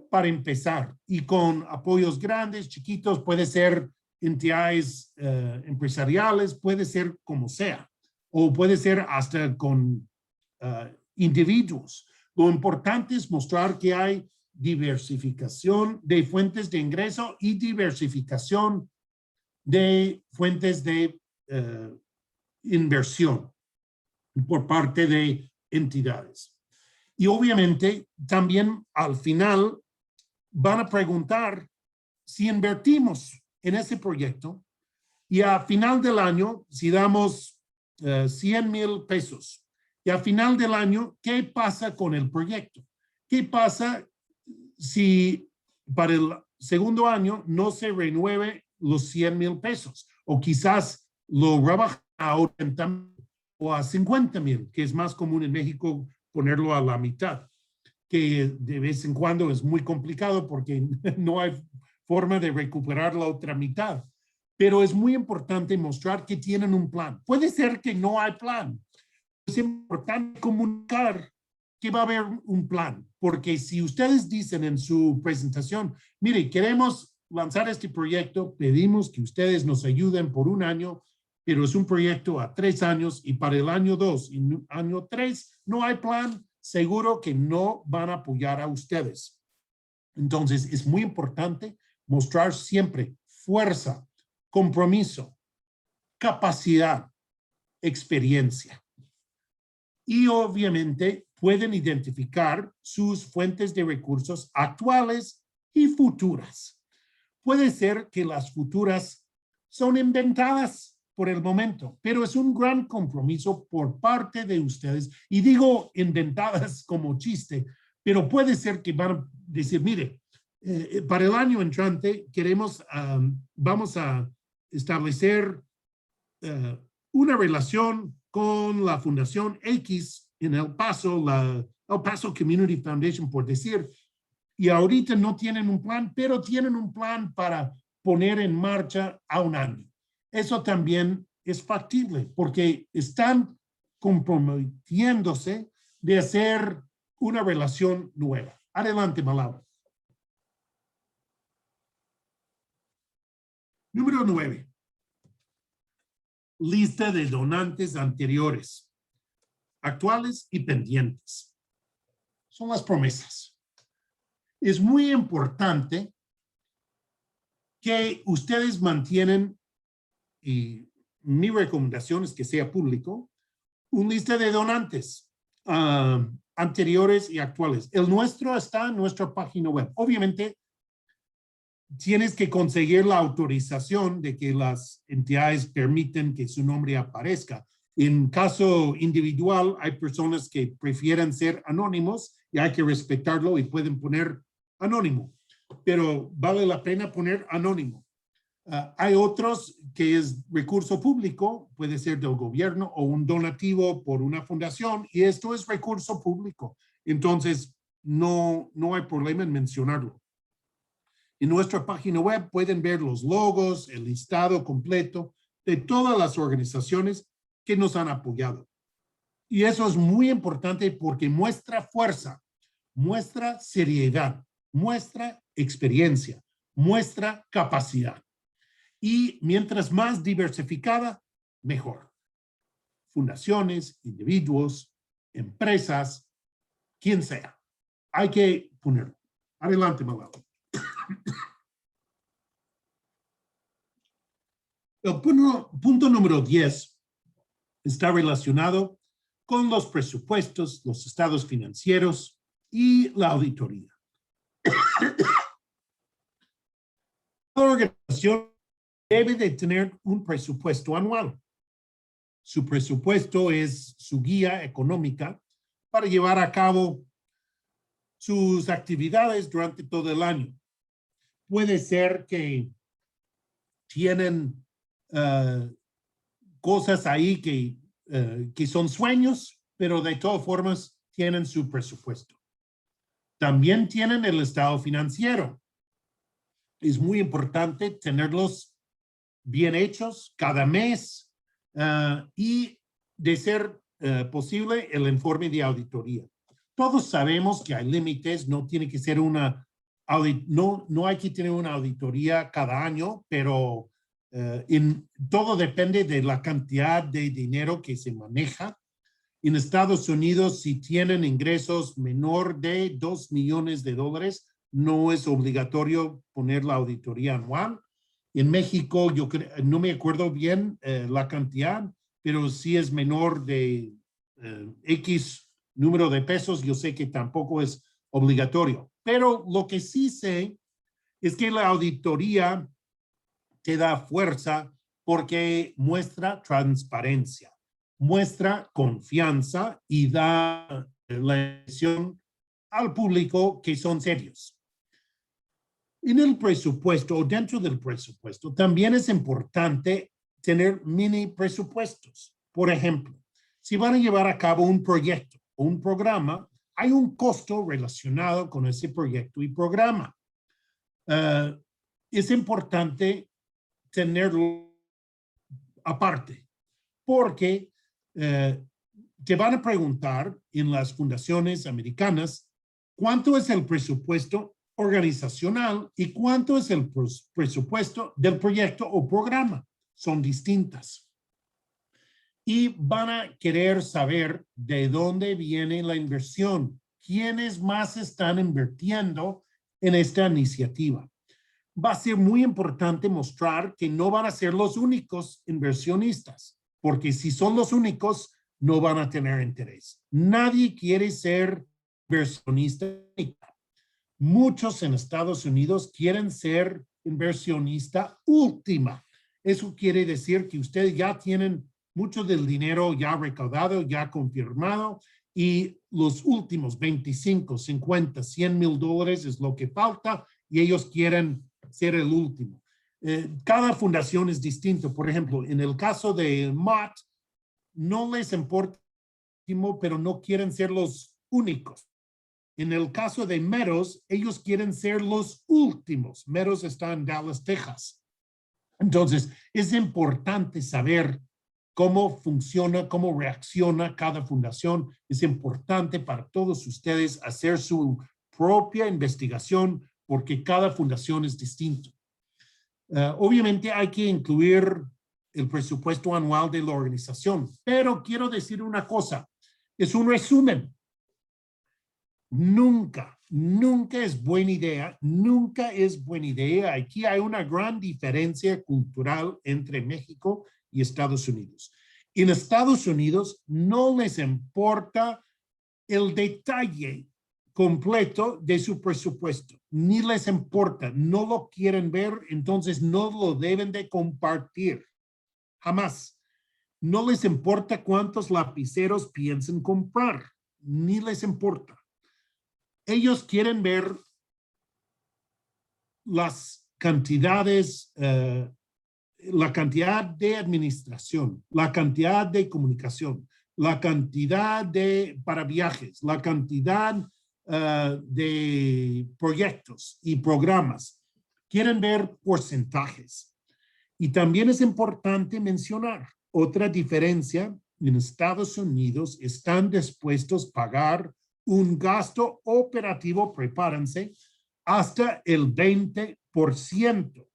Speaker 2: para empezar. Y con apoyos grandes, chiquitos, puede ser entidades empresariales, puede ser como sea. O puede ser hasta con individuos. Lo importante es mostrar que hay diversificación de fuentes de ingreso y diversificación de fuentes de inversión por parte de entidades. Y obviamente también al final van a preguntar si invertimos en ese proyecto y a final del año, si damos 100,000 pesos y a final del año, ¿qué pasa con el proyecto? ¿Qué pasa si para el segundo año no se renueve los 100,000 pesos? O quizás lo rebaja a 80,000 o a 50,000, que es más común en México ponerlo a la mitad, que de vez en cuando es muy complicado porque no hay forma de recuperar la otra mitad. Pero es muy importante mostrar que tienen un plan. Puede ser que no hay plan. Es importante comunicar que va a haber un plan, porque si ustedes dicen en su presentación, mire, queremos lanzar este proyecto, pedimos que ustedes nos ayuden por un año pero es un proyecto a 3 años y para el año 2 y año 3 no hay plan, seguro que no van a apoyar a ustedes. Entonces, es muy importante mostrar siempre fuerza, compromiso, capacidad, experiencia. Y obviamente pueden identificar sus fuentes de recursos actuales y futuras. Puede ser que las futuras son inventadas por el momento, pero es un gran compromiso por parte de ustedes. Y digo inventadas como chiste, pero puede ser que van a decir, mire, para el año entrante queremos, vamos a establecer una relación con la Fundación X en El Paso, la El Paso Community Foundation, por decir, y ahorita no tienen un plan, pero tienen un plan para poner en marcha a un año. Eso también es factible porque están comprometiéndose de hacer una relación nueva. Adelante, Malala. Número 9. Lista de donantes anteriores, actuales y pendientes. Son las promesas. Es muy importante que ustedes mantienen, y mi recomendación es que sea público, una lista de donantes anteriores y actuales. El nuestro está en nuestra página web. Obviamente, tienes que conseguir la autorización de que las entidades permiten que su nombre aparezca. En caso individual, hay personas que prefieren ser anónimos y hay que respetarlo y pueden poner anónimo, pero vale la pena poner anónimo. Hay otros que es recurso público, puede ser del gobierno o un donativo por una fundación, y esto es recurso público. Entonces, no hay problema en mencionarlo. En nuestra página web pueden ver los logos, el listado completo de todas las organizaciones que nos han apoyado. Y eso es muy importante porque muestra fuerza, muestra seriedad, muestra experiencia, muestra capacidad. Y mientras más diversificada, mejor. Fundaciones, individuos, empresas, quien sea. Hay que ponerlo. Adelante, Malala. El punto número 10 está relacionado con los presupuestos, los estados financieros y la auditoría. La organización debe de tener un presupuesto anual. Su presupuesto es su guía económica para llevar a cabo sus actividades durante todo el año. Puede ser que tienen cosas ahí que son sueños, pero de todas formas tienen su presupuesto. También tienen el estado financiero. Es muy importante tenerlos bien hechos cada mes y de ser posible el informe de auditoría. Todos sabemos que hay límites, no tiene que ser no hay que tener una auditoría cada año, pero todo depende de la cantidad de dinero que se maneja. En Estados Unidos, si tienen ingresos menor de $2 millones, no es obligatorio poner la auditoría anual. En México, yo no me acuerdo bien la cantidad, pero si es menor de X número de pesos, yo sé que tampoco es obligatorio. Pero lo que sí sé es que la auditoría te da fuerza porque muestra transparencia, muestra confianza y da la impresión al público que son serios. En el presupuesto o dentro del presupuesto también es importante tener mini presupuestos. Por ejemplo, si van a llevar a cabo un proyecto o un programa, hay un costo relacionado con ese proyecto y programa. Es importante tenerlo aparte, porque te van a preguntar en las fundaciones americanas cuánto es el presupuesto organizacional y cuánto es el presupuesto del proyecto o programa. Son distintas. y van a querer saber de dónde viene la inversión, quiénes más están invirtiendo en esta iniciativa. Va a ser muy importante mostrar que no van a ser los únicos inversionistas, porque si son los únicos, no van a tener interés. Nadie quiere ser inversionista. Muchos en Estados Unidos quieren ser inversionista última. Eso quiere decir que ustedes ya tienen mucho del dinero ya recaudado, ya confirmado, y los últimos 25, 50, 100 mil dólares es lo que falta y ellos quieren ser el último. Cada fundación es distinto. Por ejemplo, en el caso de Mott, no les importa, pero no quieren ser los únicos. En el caso de Meadows, ellos quieren ser los últimos. Meadows está en Dallas, Texas. Entonces, es importante saber cómo funciona, cómo reacciona cada fundación. Es importante para todos ustedes hacer su propia investigación porque cada fundación es distinto. Obviamente hay que incluir el presupuesto anual de la organización, pero quiero decir una cosa, es un resumen. Nunca es buena idea. Aquí hay una gran diferencia cultural entre México y Estados Unidos. En Estados Unidos no les importa el detalle completo de su presupuesto, ni les importa, no lo quieren ver, entonces no lo deben de compartir. Jamás. No les importa cuántos lapiceros piensen comprar, ni les importa. Ellos quieren ver las cantidades, la cantidad de administración, la cantidad de comunicación, la cantidad para viajes, la cantidad de proyectos y programas. Quieren ver porcentajes. Y también es importante mencionar otra diferencia. En Estados Unidos están dispuestos a pagar un gasto operativo, prepárense, hasta el 20%.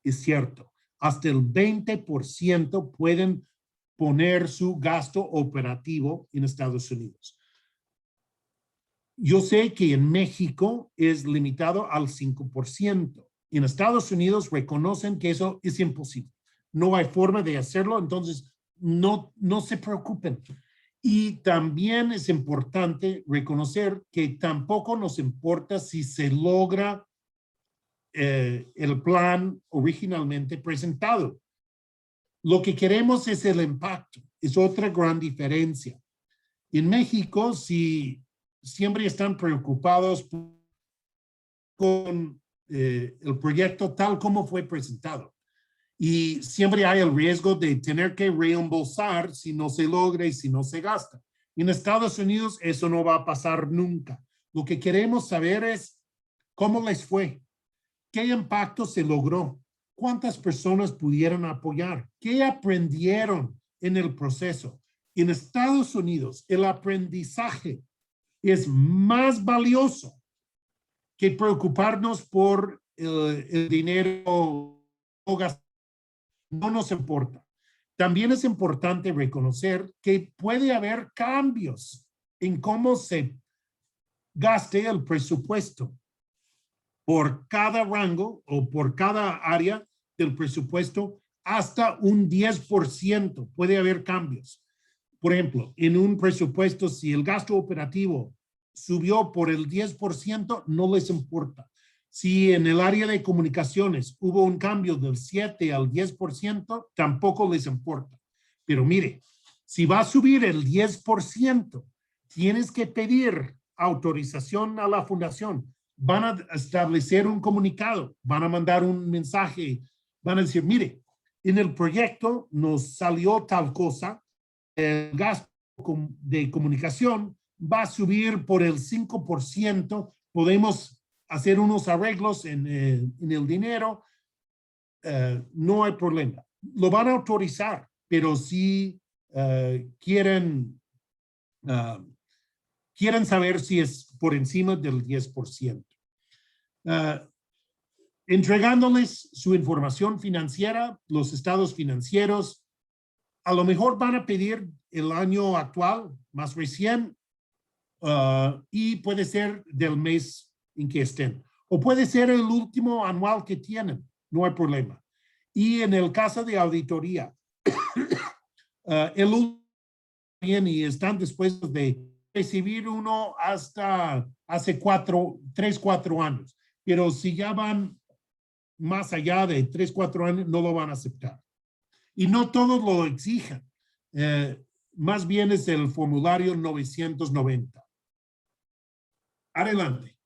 Speaker 2: Es cierto, hasta el 20% pueden poner su gasto operativo en Estados Unidos. Yo sé que en México es limitado al 5%. En Estados Unidos reconocen que eso es imposible. No hay forma de hacerlo, entonces no se preocupen. Y también es importante reconocer que tampoco nos importa si se logra el plan originalmente presentado. Lo que queremos es el impacto. Es otra gran diferencia. En México, si siempre están preocupados con el proyecto tal como fue presentado. Y siempre hay el riesgo de tener que reembolsar si no se logra y si no se gasta. En Estados Unidos eso no va a pasar nunca. Lo que queremos saber es cómo les fue, qué impacto se logró, cuántas personas pudieron apoyar, qué aprendieron en el proceso. En Estados Unidos el aprendizaje es más valioso que preocuparnos por el dinero gastado. No nos importa. También es importante reconocer que puede haber cambios en cómo se gaste el presupuesto por cada rango o por cada área del presupuesto hasta un 10%. Puede haber cambios. Por ejemplo, en un presupuesto, si el gasto operativo subió por el 10%, no les importa. Si en el área de comunicaciones hubo un cambio del 7 al 10%, tampoco les importa. Pero mire, si va a subir el 10%, tienes que pedir autorización a la fundación. Van a establecer un comunicado, van a mandar un mensaje, van a decir, mire, en el proyecto nos salió tal cosa, el gasto de comunicación va a subir por el 5%, podemos hacer unos arreglos en el dinero, no hay problema. Lo van a autorizar, pero si quieren saber si es por encima del 10%. Entregándoles su información financiera, los estados financieros, a lo mejor van a pedir el año actual, más recién, y puede ser del mes en que estén. O puede ser el último anual que tienen, no hay problema. Y en el caso de auditoría, el último y están dispuestos de recibir uno hasta hace 3, 4 años. Pero si ya van más allá de 3, 4 años, no lo van a aceptar. Y no todos lo exigen. Más bien es el formulario 990. Adelante.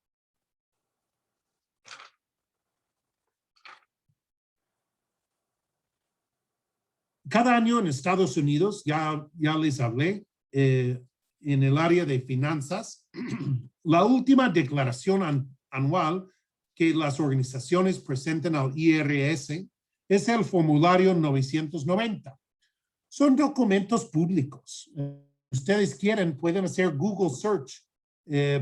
Speaker 2: Cada año en Estados Unidos, ya les hablé, en el área de finanzas, la última declaración anual que las organizaciones presentan al IRS es el formulario 990. Son documentos públicos. Ustedes quieren, pueden hacer Google Search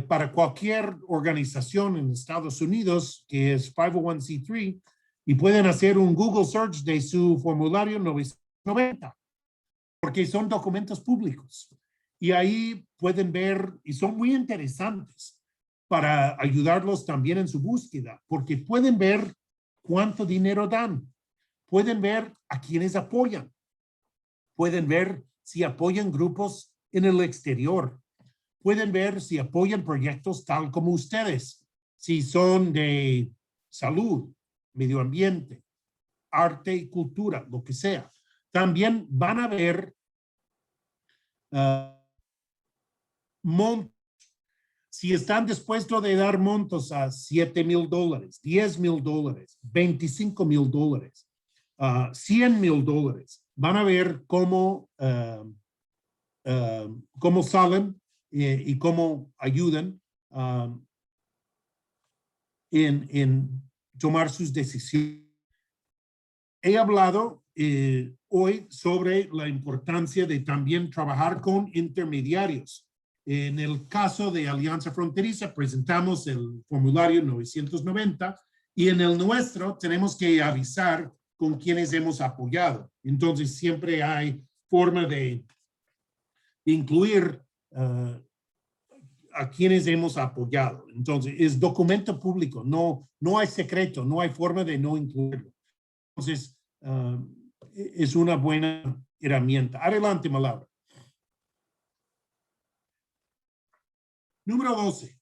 Speaker 2: para cualquier organización en Estados Unidos que es 501c3 y pueden hacer un Google Search de su formulario 990 porque son documentos públicos. Y ahí pueden ver, y son muy interesantes para ayudarlos también en su búsqueda, porque pueden ver cuánto dinero dan, pueden ver a quienes apoyan, pueden ver si apoyan grupos en el exterior, pueden ver si apoyan proyectos tal como ustedes, si son de salud, medio ambiente, arte y cultura, lo que sea. También van a ver montos. Si están dispuestos de dar montos a $7,000, $10,000, $25,000, $100,000, van a ver cómo salen y cómo ayudan en tomar sus decisiones. He hablado hoy sobre la importancia de también trabajar con intermediarios. En el caso de Alianza Fronteriza, presentamos el formulario 990 y en el nuestro tenemos que avisar con quienes hemos apoyado. Entonces, siempre hay forma de incluir a quienes hemos apoyado. Entonces, es documento público, no hay secreto, no hay forma de no incluirlo. Entonces, es una buena herramienta. Adelante, Malaura. Número 12.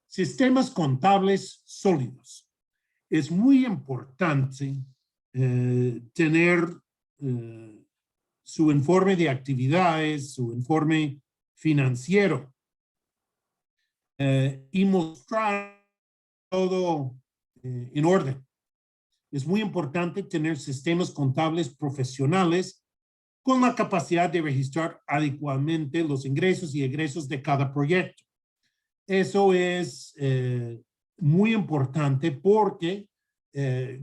Speaker 2: Sistemas contables sólidos. Es muy importante tener su informe de actividades, su informe financiero y mostrar todo en orden. Es muy importante tener sistemas contables profesionales con la capacidad de registrar adecuadamente los ingresos y egresos de cada proyecto. Eso es muy importante porque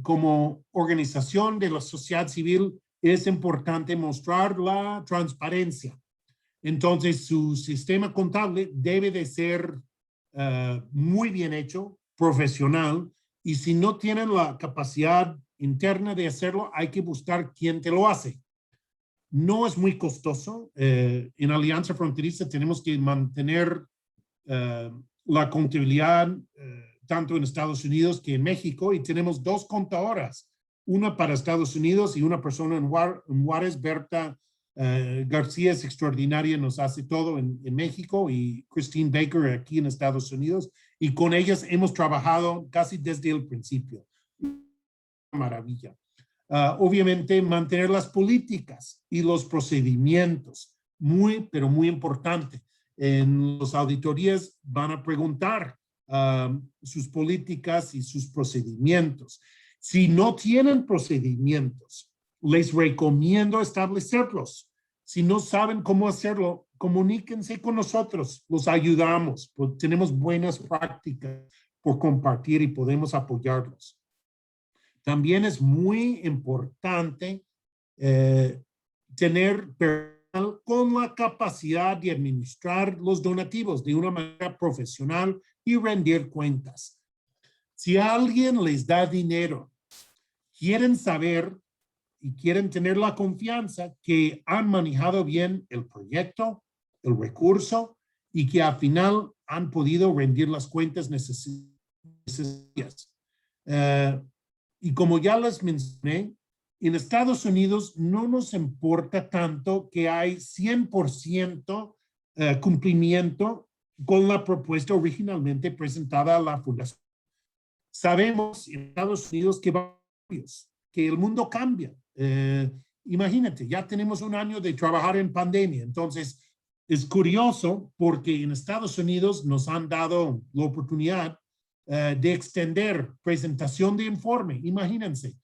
Speaker 2: como organización de la sociedad civil es importante mostrar la transparencia. Entonces, su sistema contable debe de ser muy bien hecho, profesional, y si no tienen la capacidad interna de hacerlo, hay que buscar quién te lo hace. No es muy costoso. En Alianza Fronteriza tenemos que mantener la contabilidad tanto en Estados Unidos que en México y tenemos 2 contadoras, una para Estados Unidos y una persona en Juárez, Berta García es extraordinaria, nos hace todo en México y Christine Baker aquí en Estados Unidos y con ellas hemos trabajado casi desde el principio. Maravilla. Obviamente mantener las políticas y los procedimientos, pero muy importante. En las auditorías van a preguntar sus políticas y sus procedimientos. Si no tienen procedimientos, les recomiendo establecerlos. Si no saben cómo hacerlo, comuníquense con nosotros, los ayudamos, tenemos buenas prácticas por compartir y podemos apoyarlos. También es muy importante tener personal con la capacidad de administrar los donativos de una manera profesional y rendir cuentas. Si alguien les da dinero, quieren saber y quieren tener la confianza que han manejado bien el proyecto, el recurso y que al final han podido rendir las cuentas necesarias. Y como ya les mencioné, en Estados Unidos no nos importa tanto que hay 100% cumplimiento con la propuesta originalmente presentada a la Fundación. Sabemos en Estados Unidos que el mundo cambia. Imagínate, ya tenemos un año de trabajar en pandemia, entonces es curioso porque en Estados Unidos nos han dado la oportunidad de extender presentación de informe. Imagínense,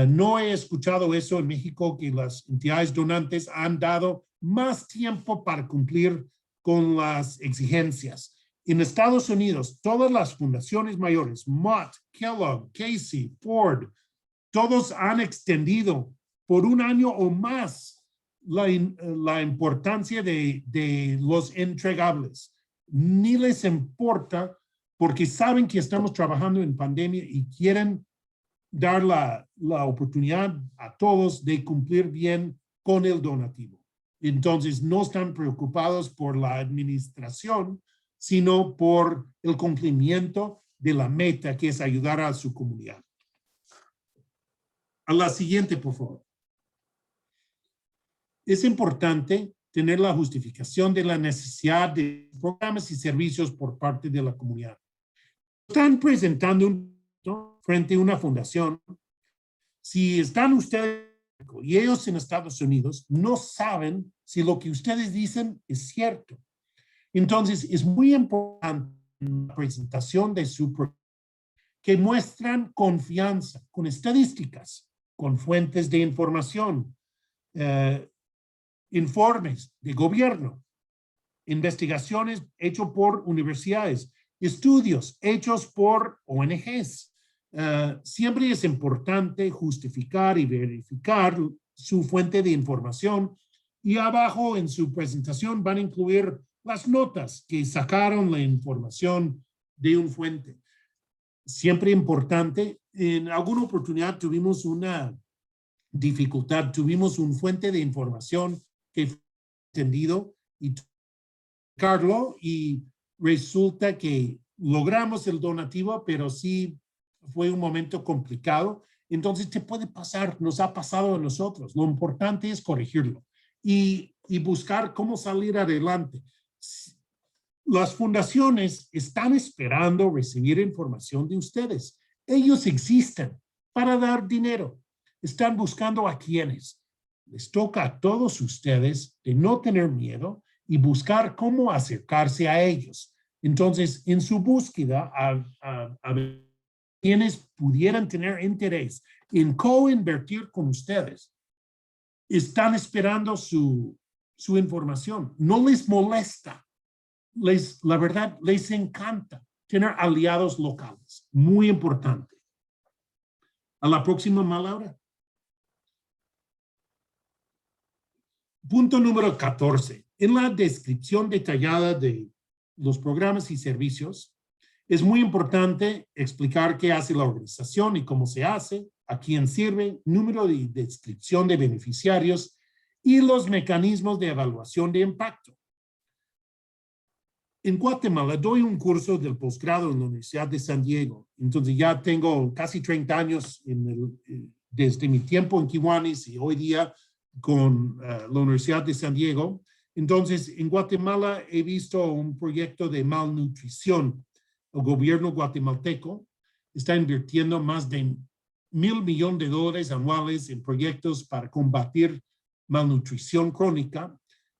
Speaker 2: no he escuchado eso en México, que las entidades donantes han dado más tiempo para cumplir con las exigencias. En Estados Unidos, todas las fundaciones mayores, Mott, Kellogg, Casey, Ford, todos han extendido por un año o más la importancia de los entregables. Ni les importa porque saben que estamos trabajando en pandemia y quieren dar la oportunidad a todos de cumplir bien con el donativo. Entonces, no están preocupados por la administración, sino por el cumplimiento de la meta, que es ayudar a su comunidad. A la siguiente, por favor. Es importante tener la justificación de la necesidad de programas y servicios por parte de la comunidad. Están presentando un frente a una fundación. Si están ustedes y ellos en Estados Unidos, no saben si lo que ustedes dicen es cierto. Entonces, es muy importante la presentación de su proyecto que muestran confianza con estadísticas, con fuentes de información, informes de gobierno, investigaciones hechas por universidades, estudios hechos por ONGs. Siempre es importante justificar y verificar su fuente de información, y abajo en su presentación van a incluir las notas que sacaron la información de un fuente. Siempre importante, en alguna oportunidad tuvimos una dificultad, tuvimos un fuente de información que fue entendido y Carlos, y resulta que logramos el donativo, pero sí fue un momento complicado. Entonces te puede pasar, nos ha pasado a nosotros. Lo importante es corregirlo y buscar cómo salir adelante. Las fundaciones están esperando recibir información de ustedes. Ellos existen para dar dinero. Están buscando a quienes. Les toca a todos ustedes de no tener miedo y buscar cómo acercarse a ellos. Entonces, en su búsqueda, a ver quienes pudieran tener interés en co-invertir con ustedes, están esperando su información. No les molesta. La verdad, les encanta tener aliados locales. Muy importante. A la próxima, Laura. Punto número 14. En la descripción detallada de los programas y servicios, es muy importante explicar qué hace la organización y cómo se hace, a quién sirve, número de descripción de beneficiarios y los mecanismos de evaluación de impacto. En Guatemala doy un curso del posgrado en la Universidad de San Diego. Entonces ya tengo casi 30 años desde mi tiempo en Kiwanis y hoy día con la Universidad de San Diego. Entonces, en Guatemala he visto un proyecto de malnutrición. El gobierno guatemalteco está invirtiendo más de $1,000 millones anuales en proyectos para combatir malnutrición crónica.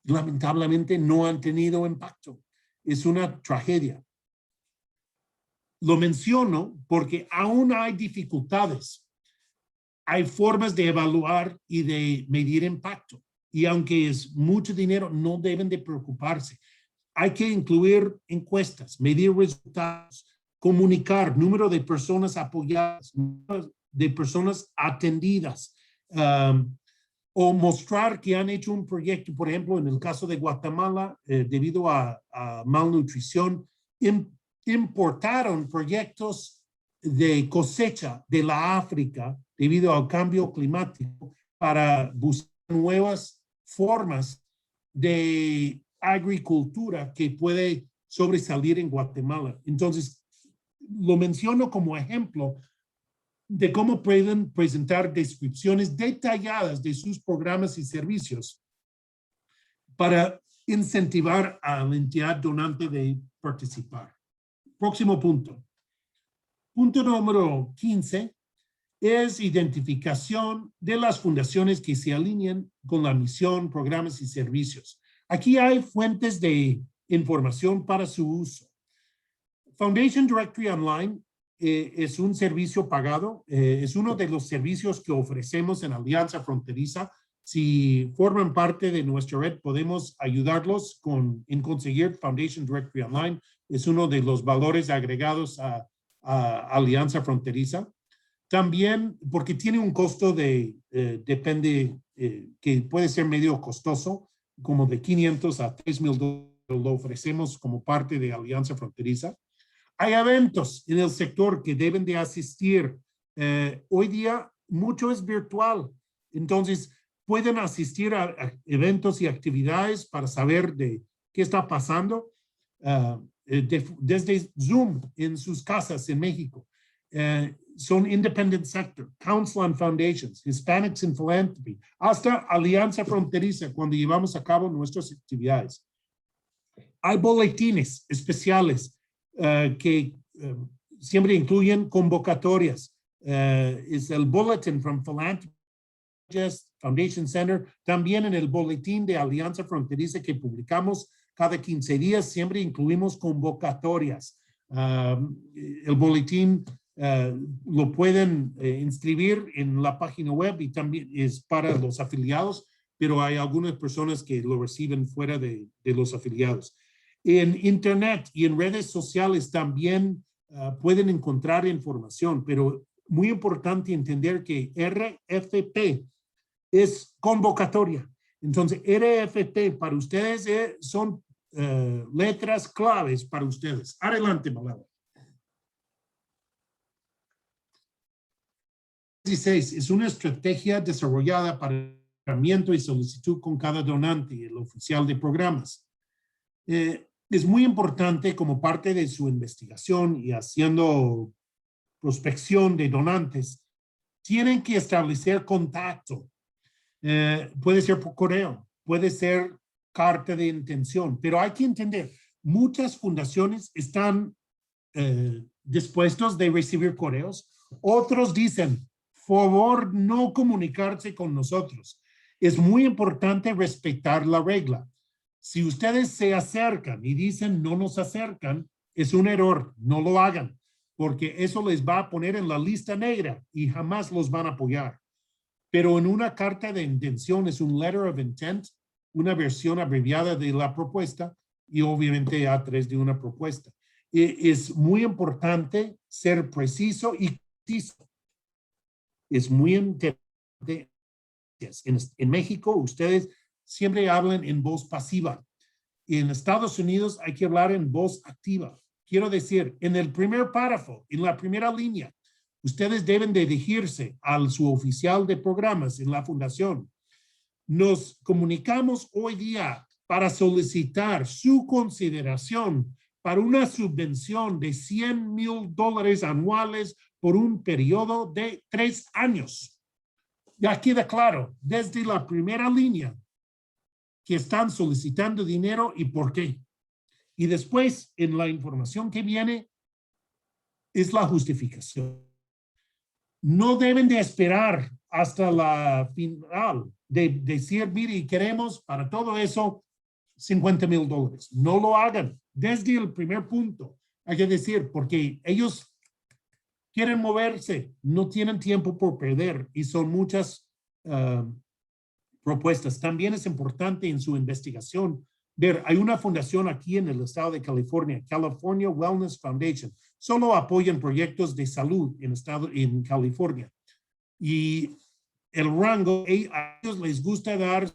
Speaker 2: Lamentablemente no han tenido impacto. Es una tragedia. Lo menciono porque aún hay dificultades. Hay formas de evaluar y de medir impacto. Y aunque es mucho dinero, no deben de preocuparse. Hay que incluir encuestas, medir resultados, comunicar número de personas apoyadas, de personas atendidas, o mostrar que han hecho un proyecto. Por ejemplo, en el caso de Guatemala, debido a malnutrición, importaron proyectos de cosecha de la África debido al cambio climático para buscar nuevas formas de agricultura que puede sobresalir en Guatemala. Entonces, lo menciono como ejemplo de cómo pueden presentar descripciones detalladas de sus programas y servicios para incentivar a la entidad donante de participar. Próximo punto. Punto número 15 es identificación de las fundaciones que se alinean con la misión, programas y servicios. Aquí hay fuentes de información para su uso. Foundation Directory Online es un servicio pagado, es uno de los servicios que ofrecemos en Alianza Fronteriza. Si forman parte de nuestra red, podemos ayudarlos en conseguir Foundation Directory Online. Es uno de los valores agregados a Alianza Fronteriza. También porque tiene un costo depende, que puede ser medio costoso, como de 500 a 3,000 dólares, lo ofrecemos como parte de Alianza Fronteriza. Hay eventos en el sector que deben de asistir. Hoy día mucho es virtual, entonces pueden asistir a eventos y actividades para saber de qué está pasando desde Zoom en sus casas en México. Son Independent Sector, Council on Foundations, Hispanics in Philanthropy, hasta Alianza Fronteriza cuando llevamos a cabo nuestras actividades. Hay boletines especiales que siempre incluyen convocatorias. Es el Bulletin from Philanthropist Foundation Center. También en el boletín de Alianza Fronteriza que publicamos cada 15 días, siempre incluimos convocatorias. El boletín lo pueden inscribir en la página web y también es para los afiliados, pero hay algunas personas que lo reciben fuera de los afiliados. En Internet y en redes sociales también pueden encontrar información, pero muy importante entender que RFP es convocatoria. Entonces, RFP para ustedes son letras claves para ustedes. Adelante, Malala. 16 es una estrategia desarrollada para el tratamiento y solicitud con cada donante y el oficial de programas. Es muy importante como parte de su investigación y haciendo prospección de donantes, tienen que establecer contacto. Puede ser por correo, puede ser carta de intención, pero hay que entender, muchas fundaciones están dispuestos de recibir correos, otros dicen, favor no comunicarse con nosotros. Es muy importante respetar la regla. Si ustedes se acercan y dicen no nos acercan, es un error, no lo hagan, porque eso les va a poner en la lista negra y jamás los van a apoyar. Pero en una carta de intención es un letter of intent, una versión abreviada de la propuesta y obviamente A3 de una propuesta. Es muy importante ser preciso y preciso. Es muy interesante. En México, ustedes siempre hablan en voz pasiva. Y en Estados Unidos hay que hablar en voz activa. Quiero decir, en el primer párrafo, en la primera línea, ustedes deben de dirigirse a su oficial de programas en la fundación. Nos comunicamos hoy día para solicitar su consideración para una subvención de $100,000 anuales por un periodo de 3 años. Ya queda claro, desde la primera línea, que están solicitando dinero y por qué. Y después, en la información que viene, es la justificación. No deben de esperar hasta la final de decir, mire, queremos para todo eso $50,000. No lo hagan desde el primer punto. Hay que decir, porque ellos quieren moverse, no tienen tiempo por perder y son muchas propuestas. También es importante en su investigación ver, hay una fundación aquí en el estado de California, California Wellness Foundation. Solo apoyan proyectos de salud en California. Y el rango, a ellos les gusta dar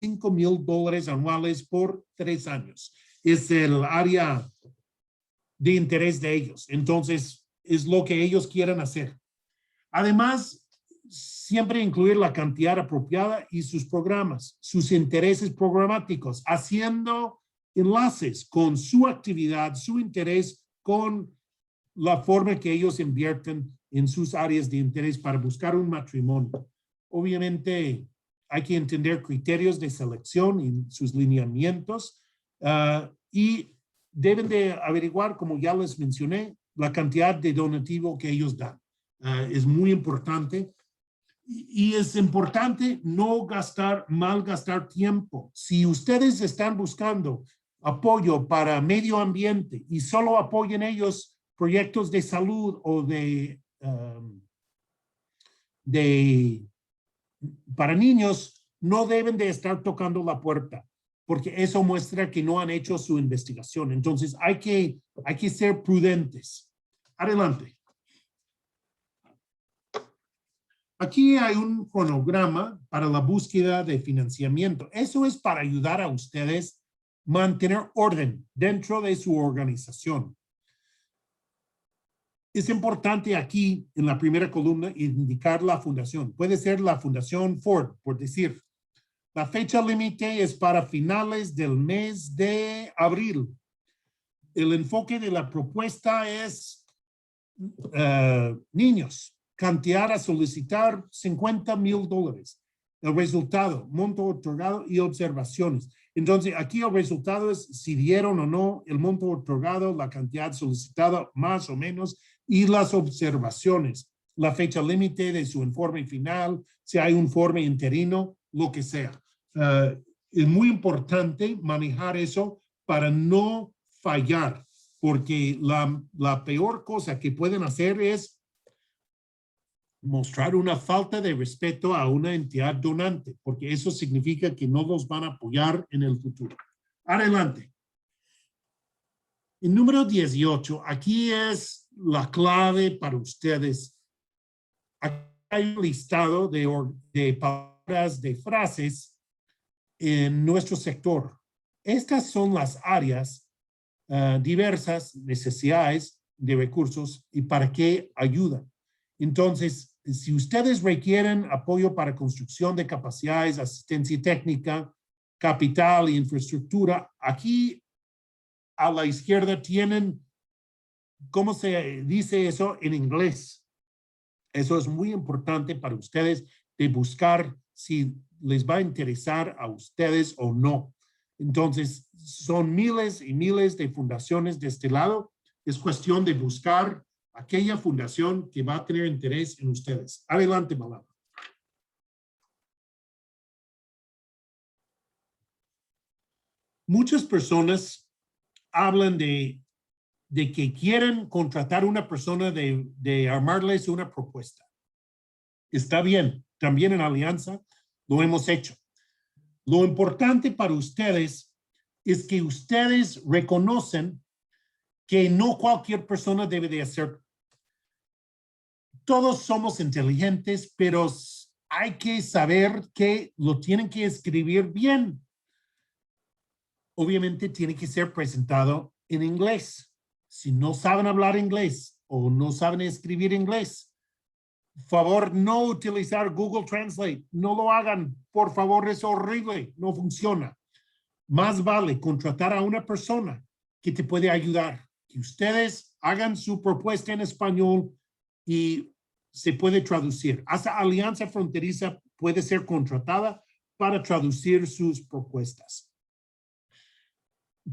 Speaker 2: $5,000 anuales por 3 años. Es el área de interés de ellos. Entonces, es lo que ellos quieren hacer. Además, siempre incluir la cantidad apropiada y sus programas, sus intereses programáticos, haciendo enlaces con su actividad, su interés, con la forma que ellos invierten en sus áreas de interés para buscar un matrimonio. Obviamente hay que entender criterios de selección y sus lineamientos y deben de averiguar, como ya les mencioné, la cantidad de donativo que ellos dan. Es muy importante. Y es importante no malgastar tiempo. Si ustedes están buscando apoyo para medio ambiente y solo apoyen ellos proyectos de salud o para niños, no deben de estar tocando la puerta, porque eso muestra que no han hecho su investigación. Entonces hay que ser prudentes. Adelante. Aquí hay un cronograma para la búsqueda de financiamiento. Eso es para ayudar a ustedes a mantener orden dentro de su organización. Es importante aquí en la primera columna indicar la fundación. Puede ser la Fundación Ford, por decir. La fecha límite es para finales del mes de abril. El enfoque de la propuesta es niños. Cantidad a solicitar $50,000. El resultado, monto otorgado y observaciones. Entonces, aquí el resultado es si dieron o no el monto otorgado, la cantidad solicitada más o menos y las observaciones, la fecha límite de su informe final, si hay un informe interino, lo que sea. Es muy importante manejar eso para no fallar, porque la peor cosa que pueden hacer es mostrar una falta de respeto a una entidad donante, porque eso significa que no los van a apoyar en el futuro. Adelante. El número 18, aquí es la clave para ustedes. Aquí hay un listado de palabras, de frases en nuestro sector. Estas son las áreas diversas, necesidades de recursos y para qué ayudan. Entonces, si ustedes requieren apoyo para construcción de capacidades, asistencia técnica, capital e infraestructura, aquí a la izquierda tienen, ¿cómo se dice eso en inglés? Eso es muy importante para ustedes de buscar si les va a interesar a ustedes o no. Entonces, son miles y miles de fundaciones de este lado. Es cuestión de buscar aquella fundación que va a tener interés en ustedes. Adelante, Malala. Muchas personas hablan de que quieren contratar a una persona de armarles una propuesta. Está bien, también en Alianza lo hemos hecho. Lo importante para ustedes es que ustedes reconocen que no cualquier persona debe de hacer. Todos somos inteligentes, pero hay que saber que lo tienen que escribir bien. Obviamente tiene que ser presentado en inglés. Si no saben hablar inglés o no saben escribir inglés, favor no utilizar Google Translate. No lo hagan, por favor, es horrible, no funciona. Más vale contratar a una persona que te puede ayudar. Que ustedes hagan su propuesta en español y se puede traducir. Hasta Alianza Fronteriza puede ser contratada para traducir sus propuestas.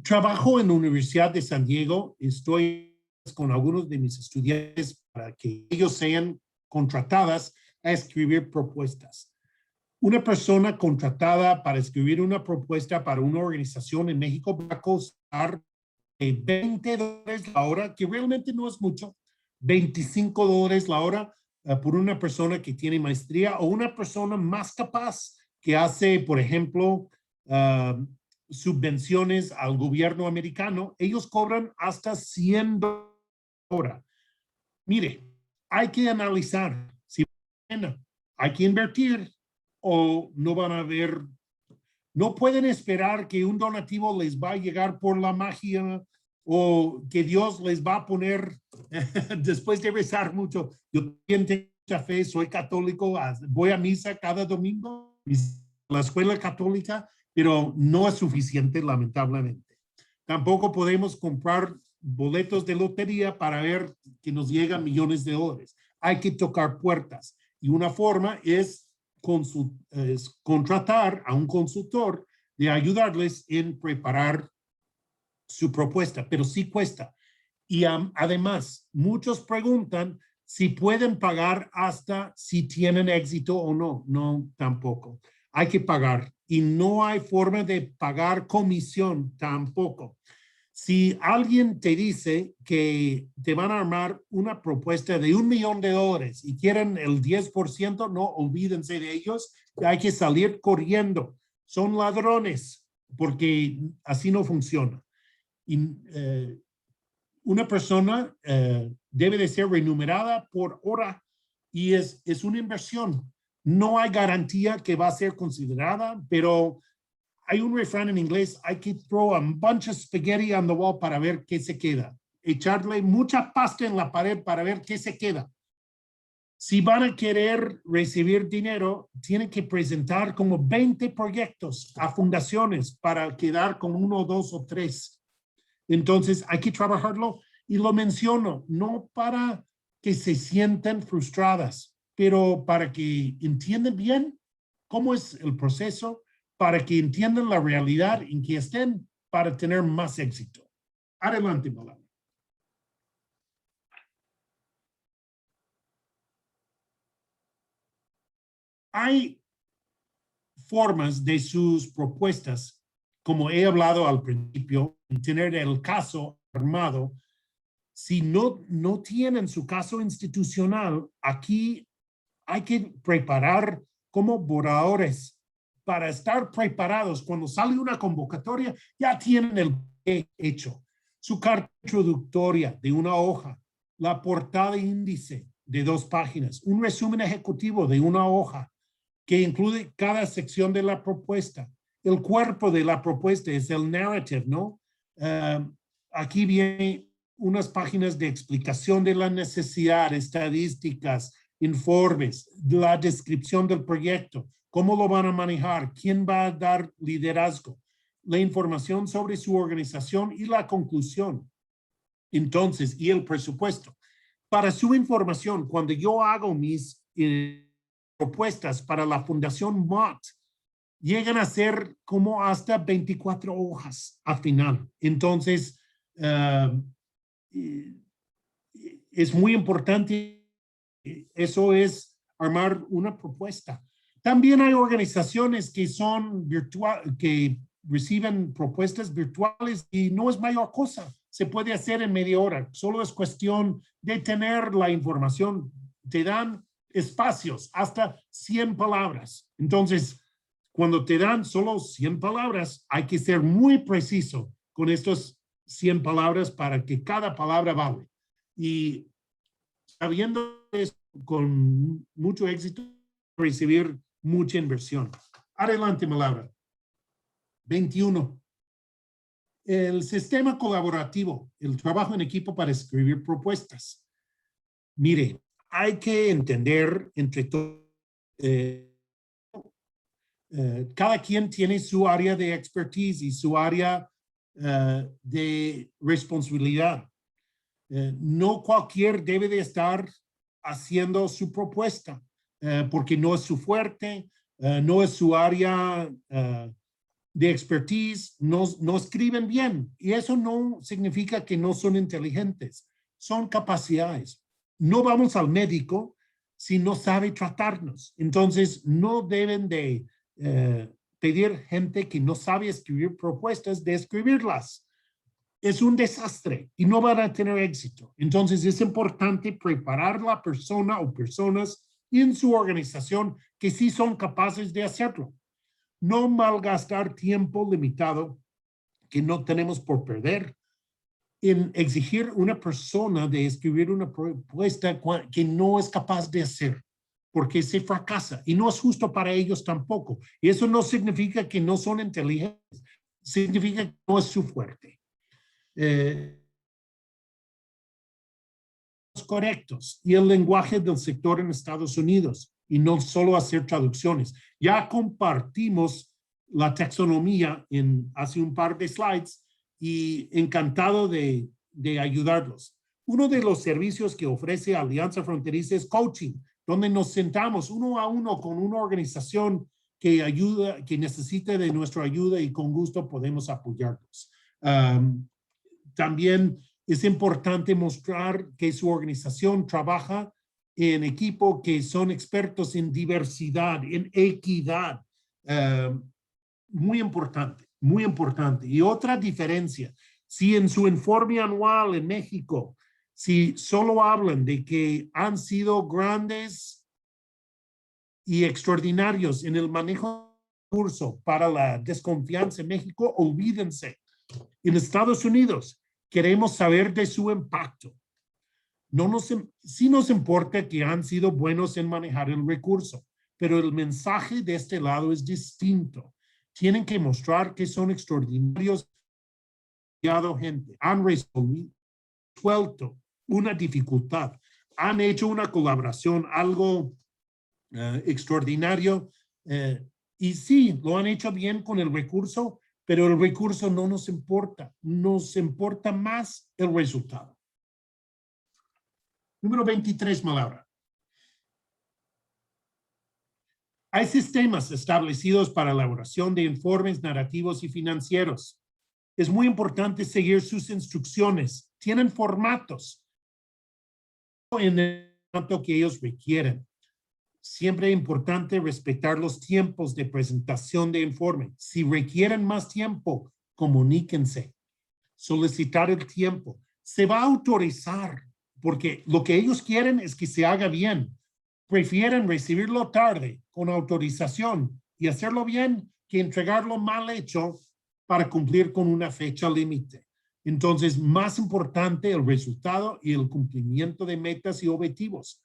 Speaker 2: Trabajo en la Universidad de San Diego. Estoy con algunos de mis estudiantes para que ellos sean contratadas a escribir propuestas. Una persona contratada para escribir una propuesta para una organización en México va a costar $20 la hora, que realmente no es mucho, $25 la hora por una persona que tiene maestría o una persona más capaz que hace, por ejemplo, subvenciones al gobierno americano. Ellos cobran hasta $100 hora. Mire, hay que analizar si hay que invertir o no van a ver. No pueden esperar que un donativo les va a llegar por la magia o que Dios les va a poner después de rezar mucho. Yo tengo mucha fe, soy católico, voy a misa cada domingo, la escuela católica, pero no es suficiente, lamentablemente. Tampoco podemos comprar boletos de lotería para ver que nos llegan millones de dólares. Hay que tocar puertas. Y una forma es contratar a un consultor de ayudarles en preparar su propuesta, pero sí cuesta. Y además, muchos preguntan si pueden pagar hasta si tienen éxito o no. No, tampoco. Hay que pagar y no hay forma de pagar comisión tampoco. Si alguien te dice que te van a armar una propuesta de $1 millón y quieren el 10%, no olvídense de ellos. Hay que salir corriendo. Son ladrones porque así no funciona. Y, una persona debe de ser remunerada por hora y es una inversión. No hay garantía que va a ser considerada, pero hay un refrán en inglés, hay que throw a bunch of spaghetti on the wall para ver qué se queda. Echarle mucha pasta en la pared para ver qué se queda. Si van a querer recibir dinero, tienen que presentar como 20 proyectos a fundaciones para quedar con 1, 2 o 3. Entonces hay que trabajarlo y lo menciono, no para que se sientan frustradas, pero para que entiendan bien cómo es el proceso, para que entiendan la realidad en que estén para tener más éxito. Adelante, Malala. Hay formas de sus propuestas, como he hablado al principio, tener el caso armado. Si no tienen su caso institucional, aquí hay que preparar como borradores para estar preparados. Cuando sale una convocatoria, ya tienen el hecho. Su carta introductoria de una hoja, la portada índice de 2 páginas, un resumen ejecutivo de una hoja que incluye cada sección de la propuesta. El cuerpo de la propuesta es el narrative, ¿no? Aquí viene unas páginas de explicación de la necesidad, estadísticas, informes, la descripción del proyecto, cómo lo van a manejar, quién va a dar liderazgo, la información sobre su organización y la conclusión. Entonces, y el presupuesto. Para su información, cuando yo hago mis propuestas para la Fundación Mott, llegan a ser como hasta 24 hojas al final. Entonces, es muy importante. Eso es armar una propuesta. También hay organizaciones que son virtuales, que reciben propuestas virtuales y no es mayor cosa. Se puede hacer en media hora. Solo es cuestión de tener la información. Te dan espacios hasta 100 palabras. Entonces, cuando te dan solo 100 palabras, hay que ser muy preciso con estos 100 palabras para que cada palabra vale. Y sabiendo eso, con mucho éxito, recibir mucha inversión. Adelante, Malabra. 21. El sistema colaborativo, el trabajo en equipo para escribir propuestas. Mire, hay que entender entre todos, cada quien tiene su área de expertise y su área de responsabilidad. No cualquier debe de estar haciendo su propuesta porque no es su fuerte, no es su área de expertise, no escriben bien. Y eso no significa que no son inteligentes, son capacidades. No vamos al médico si no sabe tratarnos. Entonces, no deben de pedir gente que no sabe escribir propuestas de escribirlas. Es un desastre y no van a tener éxito. Entonces, es importante preparar la persona o personas en su organización que sí son capaces de hacerlo. No malgastar tiempo limitado que no tenemos por perder en exigir una persona de escribir una propuesta que no es capaz de hacer, porque se fracasa y no es justo para ellos tampoco. Y eso no significa que no son inteligentes, significa que no es su fuerte. correctos y el lenguaje del sector en Estados Unidos y no solo hacer traducciones. Ya compartimos la taxonomía hace un par de slides y encantado de ayudarlos. Uno de los servicios que ofrece Alianza Fronteriza es coaching, donde nos sentamos uno a uno con una organización que necesite de nuestra ayuda y con gusto podemos apoyarlos. También es importante mostrar que su organización trabaja en equipo que son expertos en diversidad, en equidad. Muy importante, muy importante. Y otra diferencia, si en su informe anual en México, si solo hablan de que han sido grandes y extraordinarios en el manejo del recurso para la desconfianza en México, olvídense. En Estados Unidos queremos saber de su impacto. Sí nos importa que han sido buenos en manejar el recurso, pero el mensaje de este lado es distinto. Tienen que mostrar que son extraordinarios. Gente, han resuelto una dificultad, han hecho una colaboración, algo extraordinario, y sí, lo han hecho bien con el recurso, pero el recurso no nos importa más el resultado. Número 23, Malaura. Hay sistemas establecidos para elaboración de informes narrativos y financieros. Es muy importante seguir sus instrucciones. Tienen formatos en el formato que ellos requieren. Siempre es importante respetar los tiempos de presentación de informe. Si requieren más tiempo, comuníquense. Solicitar el tiempo. Se va a autorizar porque lo que ellos quieren es que se haga bien. Prefieren recibirlo tarde con autorización y hacerlo bien que entregarlo mal hecho para cumplir con una fecha límite. Entonces, más importante el resultado y el cumplimiento de metas y objetivos.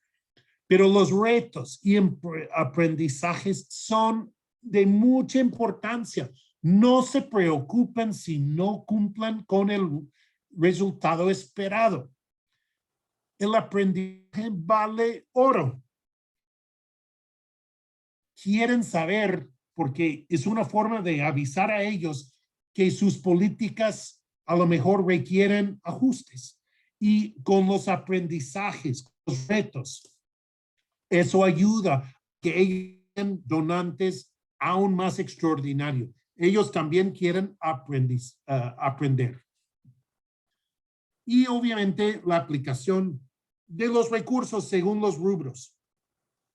Speaker 2: Pero los retos y aprendizajes son de mucha importancia. No se preocupen si no cumplan con el resultado esperado. El aprendizaje vale oro. Quieren saber, porque es una forma de avisar a ellos que sus políticas a lo mejor requieren ajustes. Y con los aprendizajes, los retos, eso ayuda a que ellos sean donantes aún más extraordinarios. Ellos también quieren aprender. Y obviamente la aplicación de los recursos según los rubros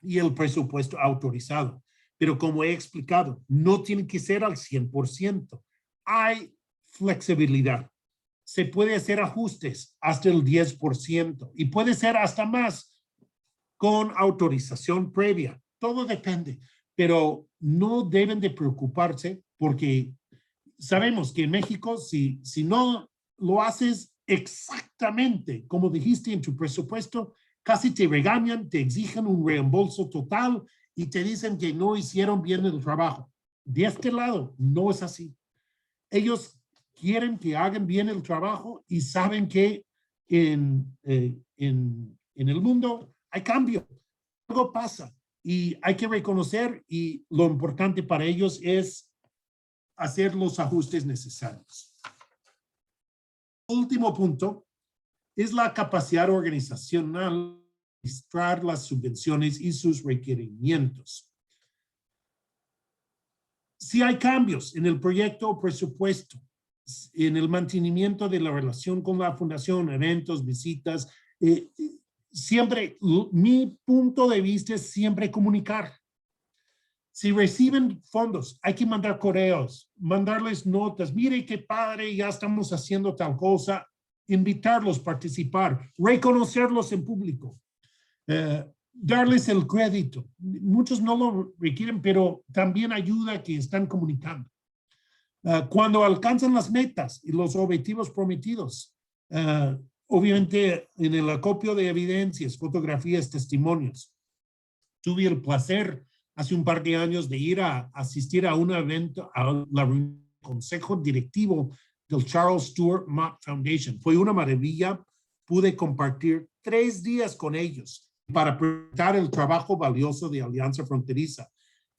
Speaker 2: y el presupuesto autorizado. Pero como he explicado, no tiene que ser al 100%. Hay flexibilidad. Se puede hacer ajustes hasta el 10% y puede ser hasta más con autorización previa. Todo depende, pero no deben de preocuparse porque sabemos que en México, si no lo haces exactamente como dijiste en tu presupuesto, casi te regañan, te exigen un reembolso total y te dicen que no hicieron bien el trabajo. De este lado, no es así. Ellos quieren que hagan bien el trabajo y saben que en el mundo hay cambio. Algo pasa y hay que reconocer y lo importante para ellos es hacer los ajustes necesarios. Último punto es la capacidad organizacional de administrar las subvenciones y sus requerimientos. Si hay cambios en el proyecto o presupuesto, en el mantenimiento de la relación con la fundación, eventos, visitas, siempre, mi punto de vista es siempre comunicar. Si reciben fondos, hay que mandar correos, mandarles notas, mire qué padre, ya estamos haciendo tal cosa, invitarlos a participar, reconocerlos en público, darles el crédito. Muchos no lo requieren, pero también ayuda a que están comunicando. Cuando alcanzan las metas y los objetivos prometidos, obviamente en el acopio de evidencias, fotografías, testimonios. Tuve el placer hace un par de años de ir a asistir a un evento, a la consejo directivo del Charles Stewart Mott Foundation. Fue una maravilla pude compartir 3 días con ellos para presentar el trabajo valioso de Alianza Fronteriza.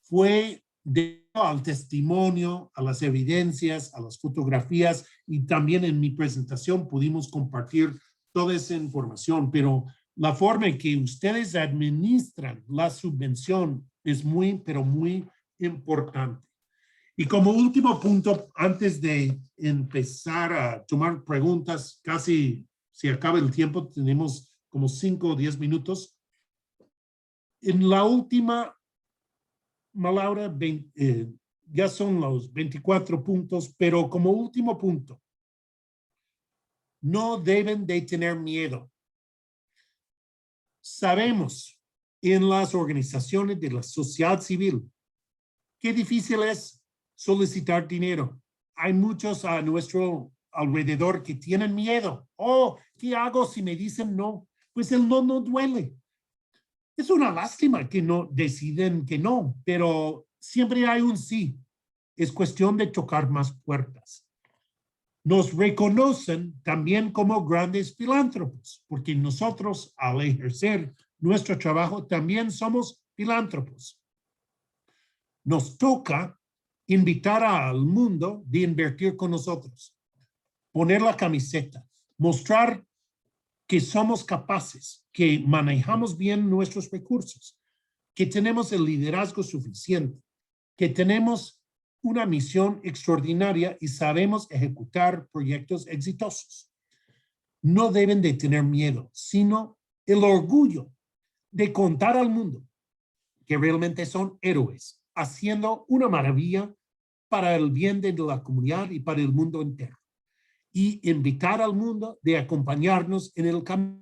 Speaker 2: Fue debido al testimonio, a las evidencias, a las fotografías, y también en mi presentación pudimos compartir toda esa información, pero la forma en que ustedes administran la subvención es muy, pero muy importante. Y como último punto, antes de empezar a tomar preguntas, casi se acaba el tiempo, tenemos como 5 o 10 minutos. En la última, Malaura, ya son los 24 puntos, pero como último punto, no deben de tener miedo. Sabemos en las organizaciones de la sociedad civil qué difícil es solicitar dinero. Hay muchos a nuestro alrededor que tienen miedo. Oh, ¿qué hago si me dicen no? Pues el no no duele. Es una lástima que no deciden que no, pero siempre hay un sí. Es cuestión de tocar más puertas. Nos reconocen también como grandes filántropos, porque nosotros al ejercer nuestro trabajo también somos filántropos. Nos toca invitar al mundo de invertir con nosotros, poner la camiseta, mostrar que somos capaces, que manejamos bien nuestros recursos, que tenemos el liderazgo suficiente, que tenemos una misión extraordinaria y sabemos ejecutar proyectos exitosos. No deben de tener miedo, sino el orgullo de contar al mundo que realmente son héroes, haciendo una maravilla para el bien de la comunidad y para el mundo entero. Y invitar al mundo de acompañarnos en el camino.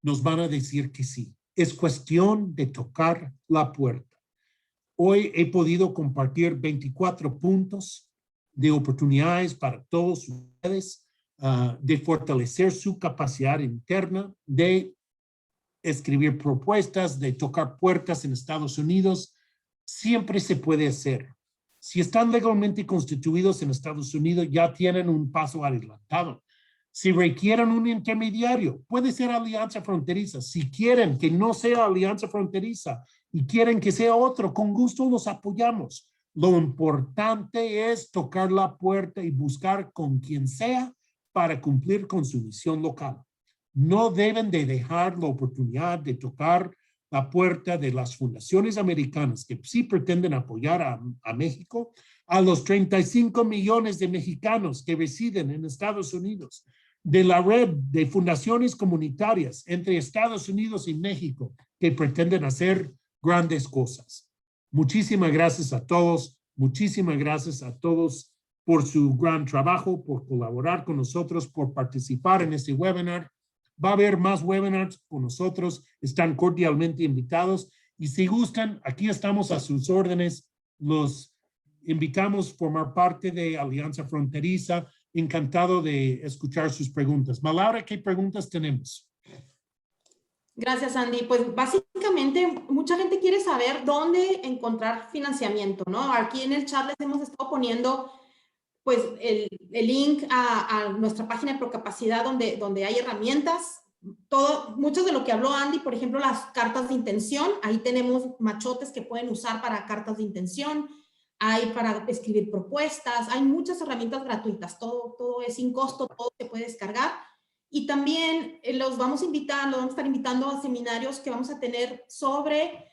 Speaker 2: Nos van a decir que sí. Es cuestión de tocar la puerta. Hoy he podido compartir 24 puntos de oportunidades para todos ustedes, de fortalecer su capacidad interna, de escribir propuestas, de tocar puertas en Estados Unidos. Siempre se puede hacer. Si están legalmente constituidos en Estados Unidos, ya tienen un paso adelantado. Si requieren un intermediario, puede ser Alianza Fronteriza. Si quieren que no sea Alianza Fronteriza y quieren que sea otro, con gusto los apoyamos. Lo importante es tocar la puerta y buscar con quien sea para cumplir con su misión local. No deben de dejar la oportunidad de tocar la puerta de las fundaciones americanas que sí pretenden apoyar a México, a los 35 millones de mexicanos que residen en Estados Unidos, de la red de fundaciones comunitarias entre Estados Unidos y México que pretenden hacer grandes cosas. Muchísimas gracias a todos, muchísimas gracias a todos por su gran trabajo, por colaborar con nosotros, por participar en este webinar. Va a haber más webinars con nosotros, están cordialmente invitados y si gustan, aquí estamos a sus órdenes. Los invitamos a formar parte de Alianza Fronteriza. Encantado de escuchar sus preguntas. Malaura, ¿qué preguntas tenemos?
Speaker 1: Gracias, Andy. Pues básicamente mucha gente quiere saber dónde encontrar financiamiento, ¿no? Aquí en el chat les hemos estado poniendo pues el link a nuestra página de Procapacidad donde hay herramientas. Mucho de lo que habló Andy, por ejemplo, las cartas de intención. Ahí tenemos machotes que pueden usar para cartas de intención. Hay para escribir propuestas. Hay muchas herramientas gratuitas. Todo es sin costo, todo se puede descargar. Y también los vamos a estar invitando a seminarios que vamos a tener sobre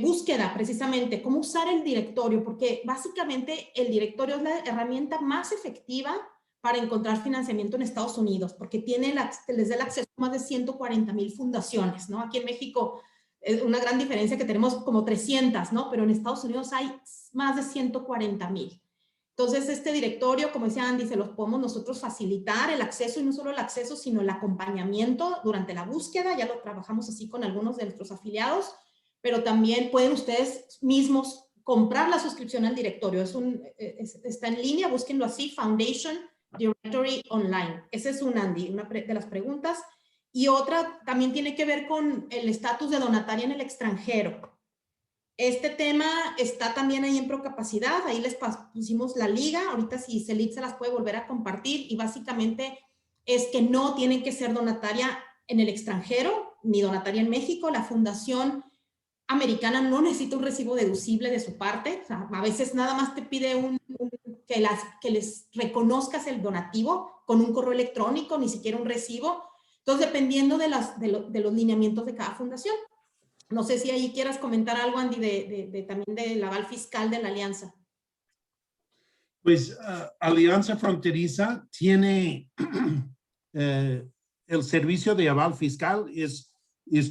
Speaker 1: búsqueda, precisamente, cómo usar el directorio, porque básicamente el directorio es la herramienta más efectiva para encontrar financiamiento en Estados Unidos, porque les da el acceso a más de 140,000 fundaciones, ¿no? Aquí en México es una gran diferencia que tenemos como 300, ¿no? Pero en Estados Unidos hay más de 140,000. Entonces, este directorio, como decía Andy, se los podemos nosotros facilitar el acceso, y no solo el acceso, sino el acompañamiento durante la búsqueda. Ya lo trabajamos así con algunos de nuestros afiliados, pero también pueden ustedes mismos comprar la suscripción al directorio. Está en línea, búsquenlo así, Foundation Directory Online. Ese es una de las preguntas. Y otra también tiene que ver con el estatus de donataria en el extranjero. Este tema está también ahí en Procapacidad, ahí les pusimos la liga. Ahorita si Celit se las puede volver a compartir, y básicamente es que no tienen que ser donataria en el extranjero ni donataria en México. La Fundación Americana no necesita un recibo deducible de su parte. O sea, a veces nada más te pide que les reconozcas el donativo con un correo electrónico, ni siquiera un recibo. Entonces, dependiendo de los lineamientos de cada fundación. No sé si ahí quieras comentar algo, Andy, también del aval fiscal de la alianza.
Speaker 2: Pues Alianza Fronteriza tiene el servicio de aval fiscal, es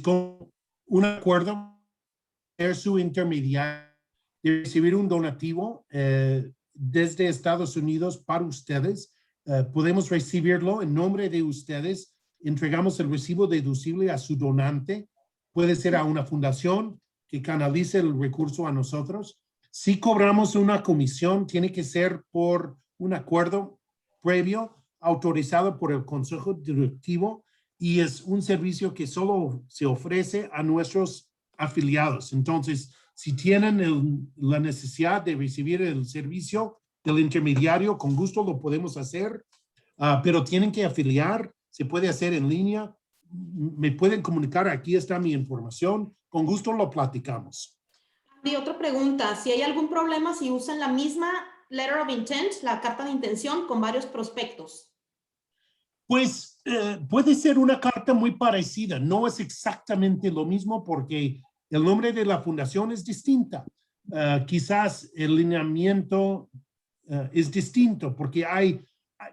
Speaker 2: con un acuerdo de su intermediario de recibir un donativo desde Estados Unidos para ustedes. Podemos recibirlo en nombre de ustedes. Entregamos el recibo deducible a su donante. Puede ser a una fundación que canalice el recurso a nosotros. Si cobramos una comisión, tiene que ser por un acuerdo previo autorizado por el Consejo Directivo y es un servicio que solo se ofrece a nuestros afiliados. Entonces, si tienen la necesidad de recibir el servicio del intermediario, con gusto lo podemos hacer, pero tienen que afiliar, se puede hacer en línea. Me pueden comunicar, aquí está mi información, con gusto lo platicamos.
Speaker 1: Y otra pregunta, si hay algún problema si usan la misma letter of intent, la carta de intención con varios prospectos.
Speaker 2: Pues puede ser una carta muy parecida, no es exactamente lo mismo porque el nombre de la fundación es distinta. Quizás el lineamiento es distinto porque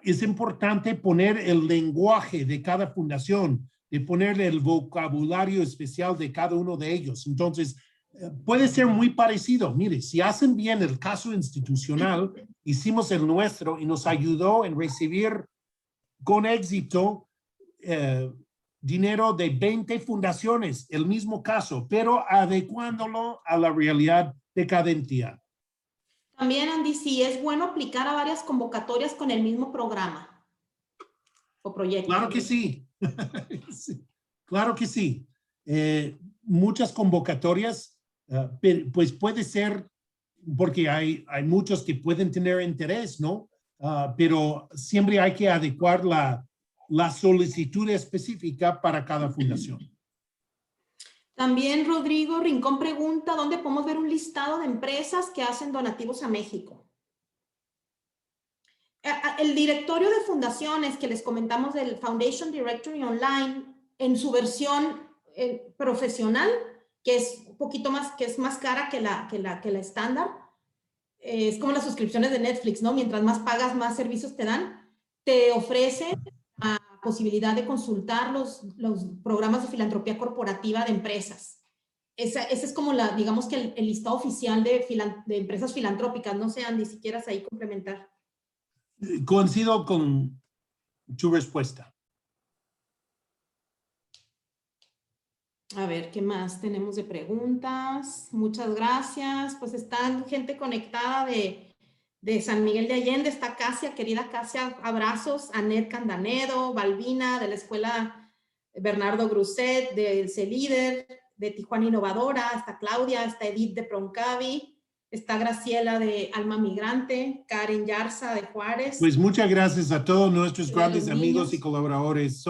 Speaker 2: es importante poner el lenguaje de cada fundación, de poner el vocabulario especial de cada uno de ellos. Entonces, puede ser muy parecido. Mire, si hacen bien el caso institucional, hicimos el nuestro y nos ayudó en recibir con éxito dinero de 20 fundaciones, el mismo caso, pero adecuándolo a la realidad de cada entidad.
Speaker 1: También, Andy, si es bueno aplicar a varias convocatorias con el mismo programa o proyecto.
Speaker 2: Claro que sí. Sí. Claro que sí. Muchas convocatorias, pues puede ser, porque hay muchos que pueden tener interés, ¿no? Pero siempre hay que adecuar la solicitud específica para cada fundación.
Speaker 1: También Rodrigo Rincón pregunta, ¿dónde podemos ver un listado de empresas que hacen donativos a México? El directorio de fundaciones que les comentamos del Foundation Directory Online, en su versión profesional, que es un poquito más, que es más cara que la estándar, es como las suscripciones de Netflix, ¿no? Mientras más pagas, más servicios te dan. Te ofrece la posibilidad de consultar los programas de filantropía corporativa de empresas. Ese es como digamos que el listado oficial de empresas filantrópicas. No sé, Andy, si quieras ahí complementar.
Speaker 2: Coincido con tu respuesta.
Speaker 1: A ver, ¿qué más tenemos de preguntas? Muchas gracias. Pues está gente conectada de San Miguel de Allende. Está Casia, querida Casia, abrazos. Anet Candanedo, Balbina, de la Escuela Bernardo Gruset, del CELíder, de Tijuana Innovadora. Está Claudia, está Edith de Proncavi. Está Graciela de Alma Migrante, Karen Yarza de Juárez.
Speaker 2: Pues muchas gracias a todos nuestros grandes amigos y colaboradores.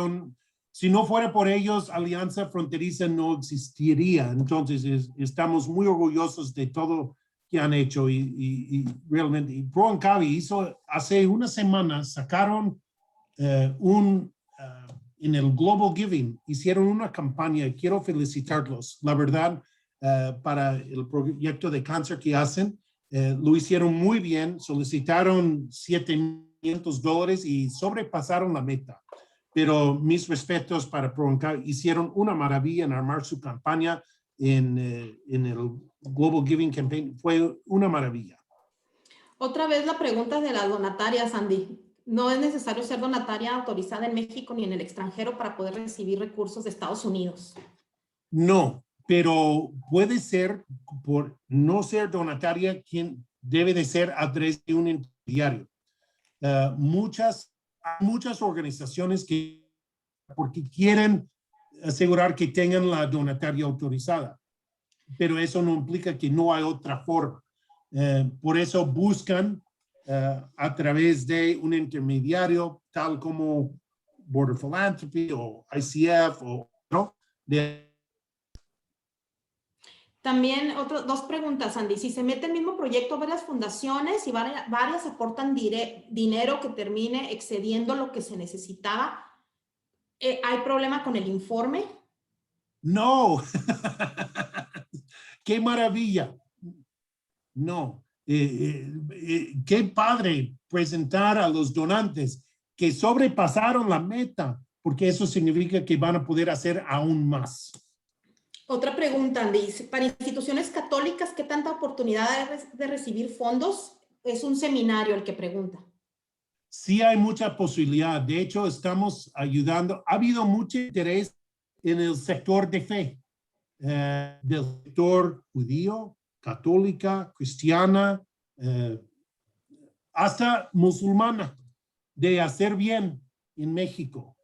Speaker 2: Si no fuera por ellos, Alianza Fronteriza no existiría. Entonces, estamos muy orgullosos de todo que han hecho y realmente. Y Proncavi hizo hace unas semanas, sacaron en el Global Giving, hicieron una campaña. Quiero felicitarlos. La verdad, para el proyecto de cáncer que hacen, lo hicieron muy bien, solicitaron $700 y sobrepasaron la meta. Pero mis respetos para Proncavi, hicieron una maravilla en armar su campaña en el Global Giving Campaign, fue una maravilla.
Speaker 1: Otra vez la pregunta de las donatarias, Andy. No es necesario ser donataria autorizada en México ni en el extranjero para poder recibir recursos de Estados Unidos.
Speaker 2: No, pero puede ser por no ser donataria quien debe de ser a través de un intermediario. Muchas organizaciones que porque quieren asegurar que tengan la donataria autorizada, pero eso no implica que no hay otra forma. Por eso buscan a través de un intermediario, tal como Border Philanthropy o ICF o no.
Speaker 1: También dos preguntas, Andy. Si se mete el mismo proyecto varias fundaciones y varias aportan dinero que termine excediendo lo que se necesitaba, ¿hay problema con el informe?
Speaker 2: No. Qué maravilla. No. Qué padre presentar a los donantes que sobrepasaron la meta, porque eso significa que van a poder hacer aún más.
Speaker 1: Otra pregunta, Andy. Para instituciones católicas, ¿qué tanta oportunidad hay de recibir fondos? Es un seminario el que pregunta.
Speaker 2: Sí hay mucha posibilidad. De hecho, estamos ayudando. Ha habido mucho interés en el sector de fe, del sector judío, católica, cristiana, hasta musulmana, de hacer bien en México.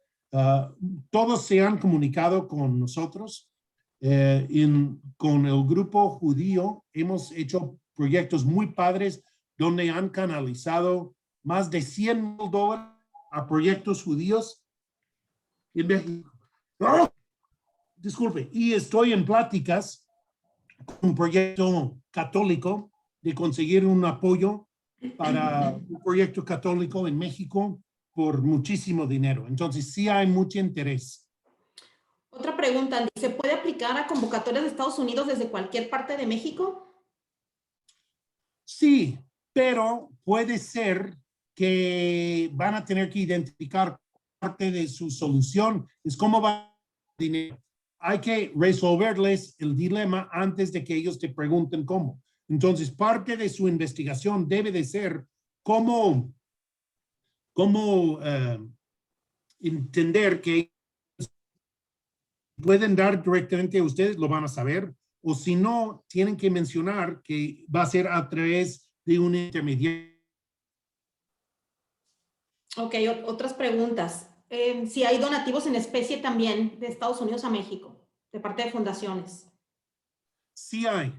Speaker 2: Todos se han comunicado con nosotros. Con el grupo judío hemos hecho proyectos muy padres donde han canalizado más de $100,000 a proyectos judíos en México. ¡Oh! Disculpe, y estoy en pláticas con un proyecto católico de conseguir un apoyo para un proyecto católico en México por muchísimo dinero. Entonces, sí hay mucho interés.
Speaker 1: Otra pregunta, Andy. ¿Se puede aplicar a convocatorias de Estados Unidos desde cualquier parte de México?
Speaker 2: Sí, pero puede ser que van a tener que identificar parte de su solución. Es cómo va el dinero. Hay que resolverles el dilema antes de que ellos te pregunten cómo. Entonces, parte de su investigación debe de ser cómo entender que pueden dar directamente a ustedes, lo van a saber, o si no, tienen que mencionar que va a ser a través de un intermediario.
Speaker 1: Ok, otras preguntas. Si hay donativos en especie también de Estados Unidos a México, de parte de fundaciones.
Speaker 2: Sí hay.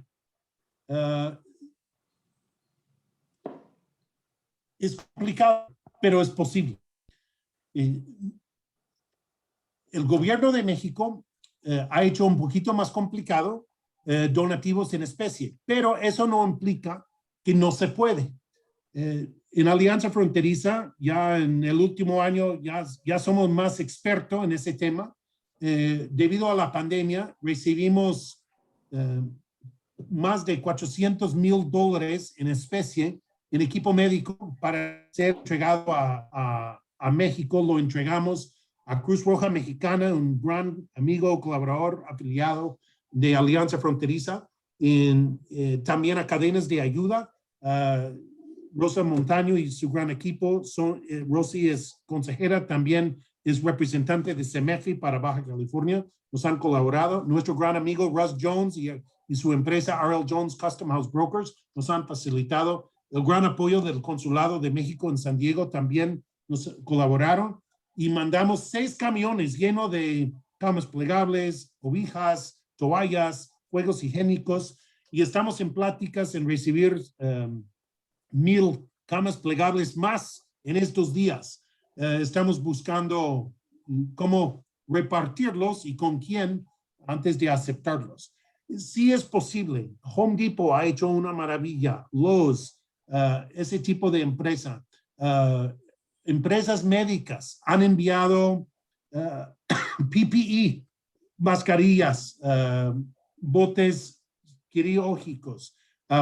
Speaker 2: Es complicado, pero es posible. El gobierno de México ha hecho un poquito más complicado donativos en especie, pero eso no implica que no se puede. En Alianza Fronteriza, ya en el último año, ya somos más expertos en ese tema. Debido a la pandemia, recibimos más de $400,000 en especie en equipo médico para ser entregado a México. Lo entregamos a Cruz Roja Mexicana, un gran amigo, colaborador, afiliado de Alianza Fronteriza, también a cadenas de ayuda. Rosa Montaño y su gran equipo, Rosy es consejera, también es representante de CEMEFI para Baja California, nos han colaborado. Nuestro gran amigo Russ Jones y su empresa R.L. Jones Custom House Brokers nos han facilitado. El gran apoyo del Consulado de México en San Diego también nos colaboraron y mandamos 6 camiones llenos de camas plegables, cobijas, toallas, juegos higiénicos y estamos en pláticas en recibir 1,000 camas plegables más en estos días. Estamos buscando cómo repartirlos y con quién antes de aceptarlos. Sí es posible. Home Depot ha hecho una maravilla. Lowe's, ese tipo de empresa. Empresas médicas han enviado PPE, mascarillas, botes quirúrgicos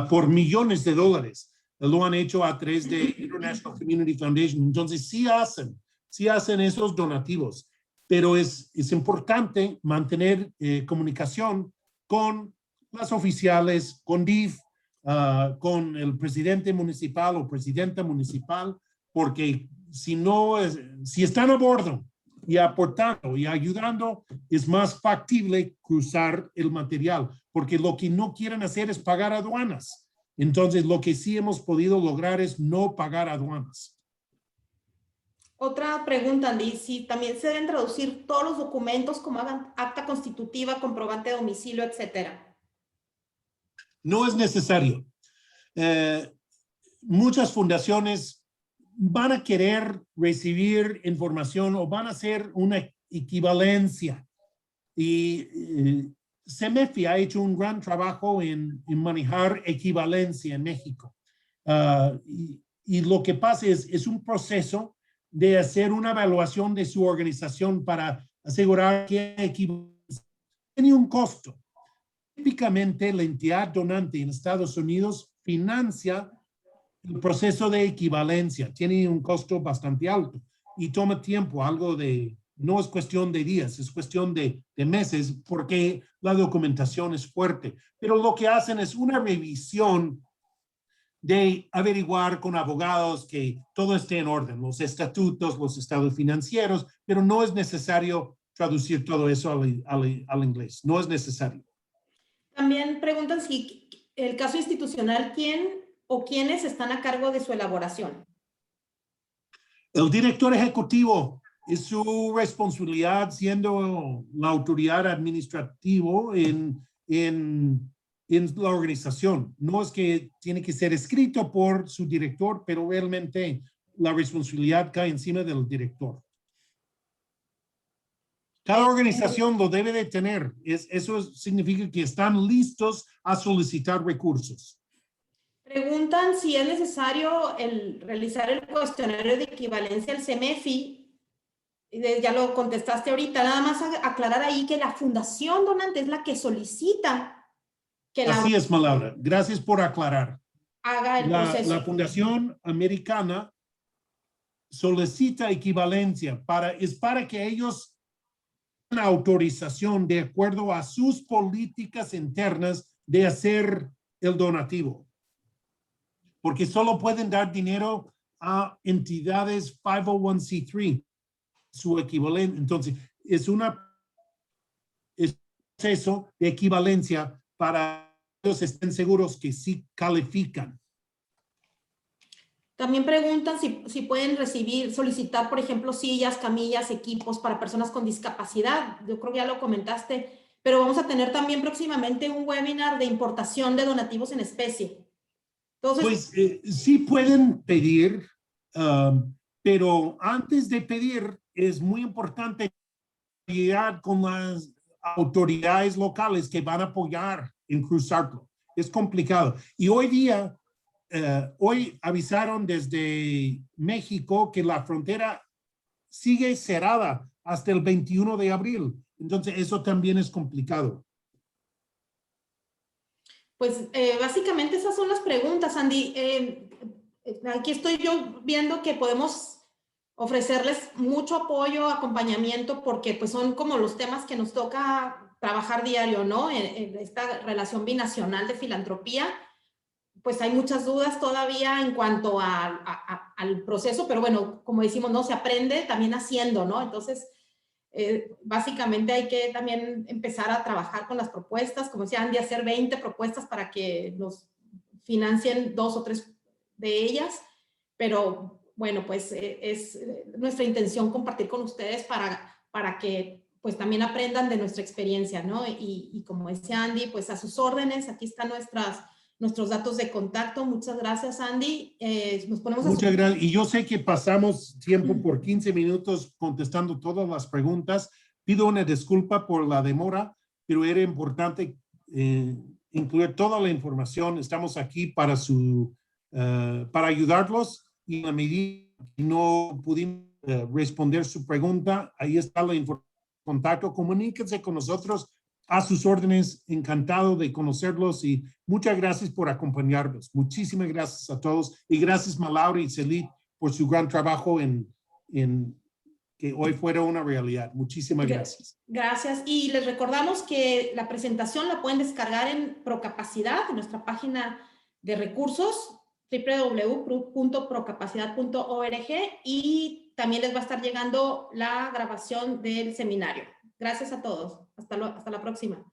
Speaker 2: por millones de dólares. Lo han hecho a través de International Community Foundation. Entonces, sí hacen esos donativos, pero es importante mantener comunicación con las oficiales, con DIF, con el presidente municipal o presidenta municipal, porque si están a bordo y aportando y ayudando, es más factible cruzar el material, porque lo que no quieren hacer es pagar aduanas. Entonces, lo que sí hemos podido lograr es no pagar aduanas.
Speaker 1: Otra pregunta, Andy. Si también se deben traducir todos los documentos como acta constitutiva, comprobante de domicilio, etcétera.
Speaker 2: No es necesario. Muchas fundaciones van a querer recibir información o van a hacer una equivalencia. Y CEMEFI ha hecho un gran trabajo en manejar equivalencia en México. Y lo que pasa es un proceso de hacer una evaluación de su organización para asegurar que equivalencia tiene un costo. Típicamente, la entidad donante en Estados Unidos financia el proceso de equivalencia. Tiene un costo bastante alto y toma tiempo, no es cuestión de días, es cuestión de meses porque la documentación es fuerte. Pero lo que hacen es una revisión de averiguar con abogados que todo esté en orden, los estatutos, los estados financieros, pero no es necesario traducir todo eso al inglés. No es necesario.
Speaker 1: También preguntan si el caso institucional, ¿quién o quiénes están a cargo de su elaboración?
Speaker 2: El director ejecutivo es su responsabilidad siendo la autoridad administrativa en la organización. No es que tiene que ser escrito por su director, pero realmente la responsabilidad cae encima del director. Cada organización lo debe de tener. Eso significa que están listos a solicitar recursos.
Speaker 1: Preguntan si es necesario realizar el cuestionario de equivalencia al CEMEFI. Ya lo contestaste ahorita. Nada más aclarar ahí que la fundación donante es la que solicita que
Speaker 2: Así es, Malaura. Gracias por aclarar.
Speaker 1: Haga el proceso.
Speaker 2: La Fundación Americana solicita equivalencia para que ellos den autorización de acuerdo a sus políticas internas de hacer el donativo. Porque solo pueden dar dinero a entidades 501c3, su equivalente. Entonces, es un proceso de equivalencia para que ellos estén seguros que sí califican.
Speaker 1: También preguntan si pueden solicitar, por ejemplo, sillas, camillas, equipos para personas con discapacidad. Yo creo que ya lo comentaste, pero vamos a tener también próximamente un webinar de importación de donativos en especie. Entonces,
Speaker 2: pues sí pueden pedir, pero antes de pedir es muy importante lidiar con las autoridades locales que van a apoyar en cruzarlo. Es complicado. Y hoy día, hoy avisaron desde México que la frontera sigue cerrada hasta el 21 de abril. Entonces, eso también es complicado.
Speaker 1: Pues básicamente esas son las preguntas, Andy. Aquí estoy yo viendo que podemos ofrecerles mucho apoyo, acompañamiento, porque pues son como los temas que nos toca trabajar diario, ¿no? En esta relación binacional de filantropía, pues hay muchas dudas todavía en cuanto al proceso, pero bueno, como decimos, no se aprende también haciendo, ¿no? Entonces, básicamente hay que también empezar a trabajar con las propuestas, como decía Andy, hacer 20 propuestas para que nos financien 2 o 3 de ellas, pero bueno, pues es nuestra intención compartir con ustedes para que pues también aprendan de nuestra experiencia, ¿no? Y como decía Andy, pues a sus órdenes, aquí están nuestros datos de contacto. Muchas gracias, Andy. Nos ponemos
Speaker 2: Muchas gracias. Y yo sé que pasamos tiempo por 15 minutos contestando todas las preguntas. Pido una disculpa por la demora, pero era importante incluir toda la información. Estamos aquí para ayudarlos y a medida que no pudimos responder su pregunta, ahí está la información. Contacto, comuníquense con nosotros a sus órdenes, encantado de conocerlos y muchas gracias por acompañarnos. Muchísimas gracias a todos y gracias Malaura y Celit por su gran trabajo en que hoy fuera una realidad. Muchísimas gracias.
Speaker 1: Gracias. Y les recordamos que la presentación la pueden descargar en Procapacidad, en nuestra página de recursos, www.procapacidad.org, y también les va a estar llegando la grabación del seminario. Gracias a todos. Hasta la próxima.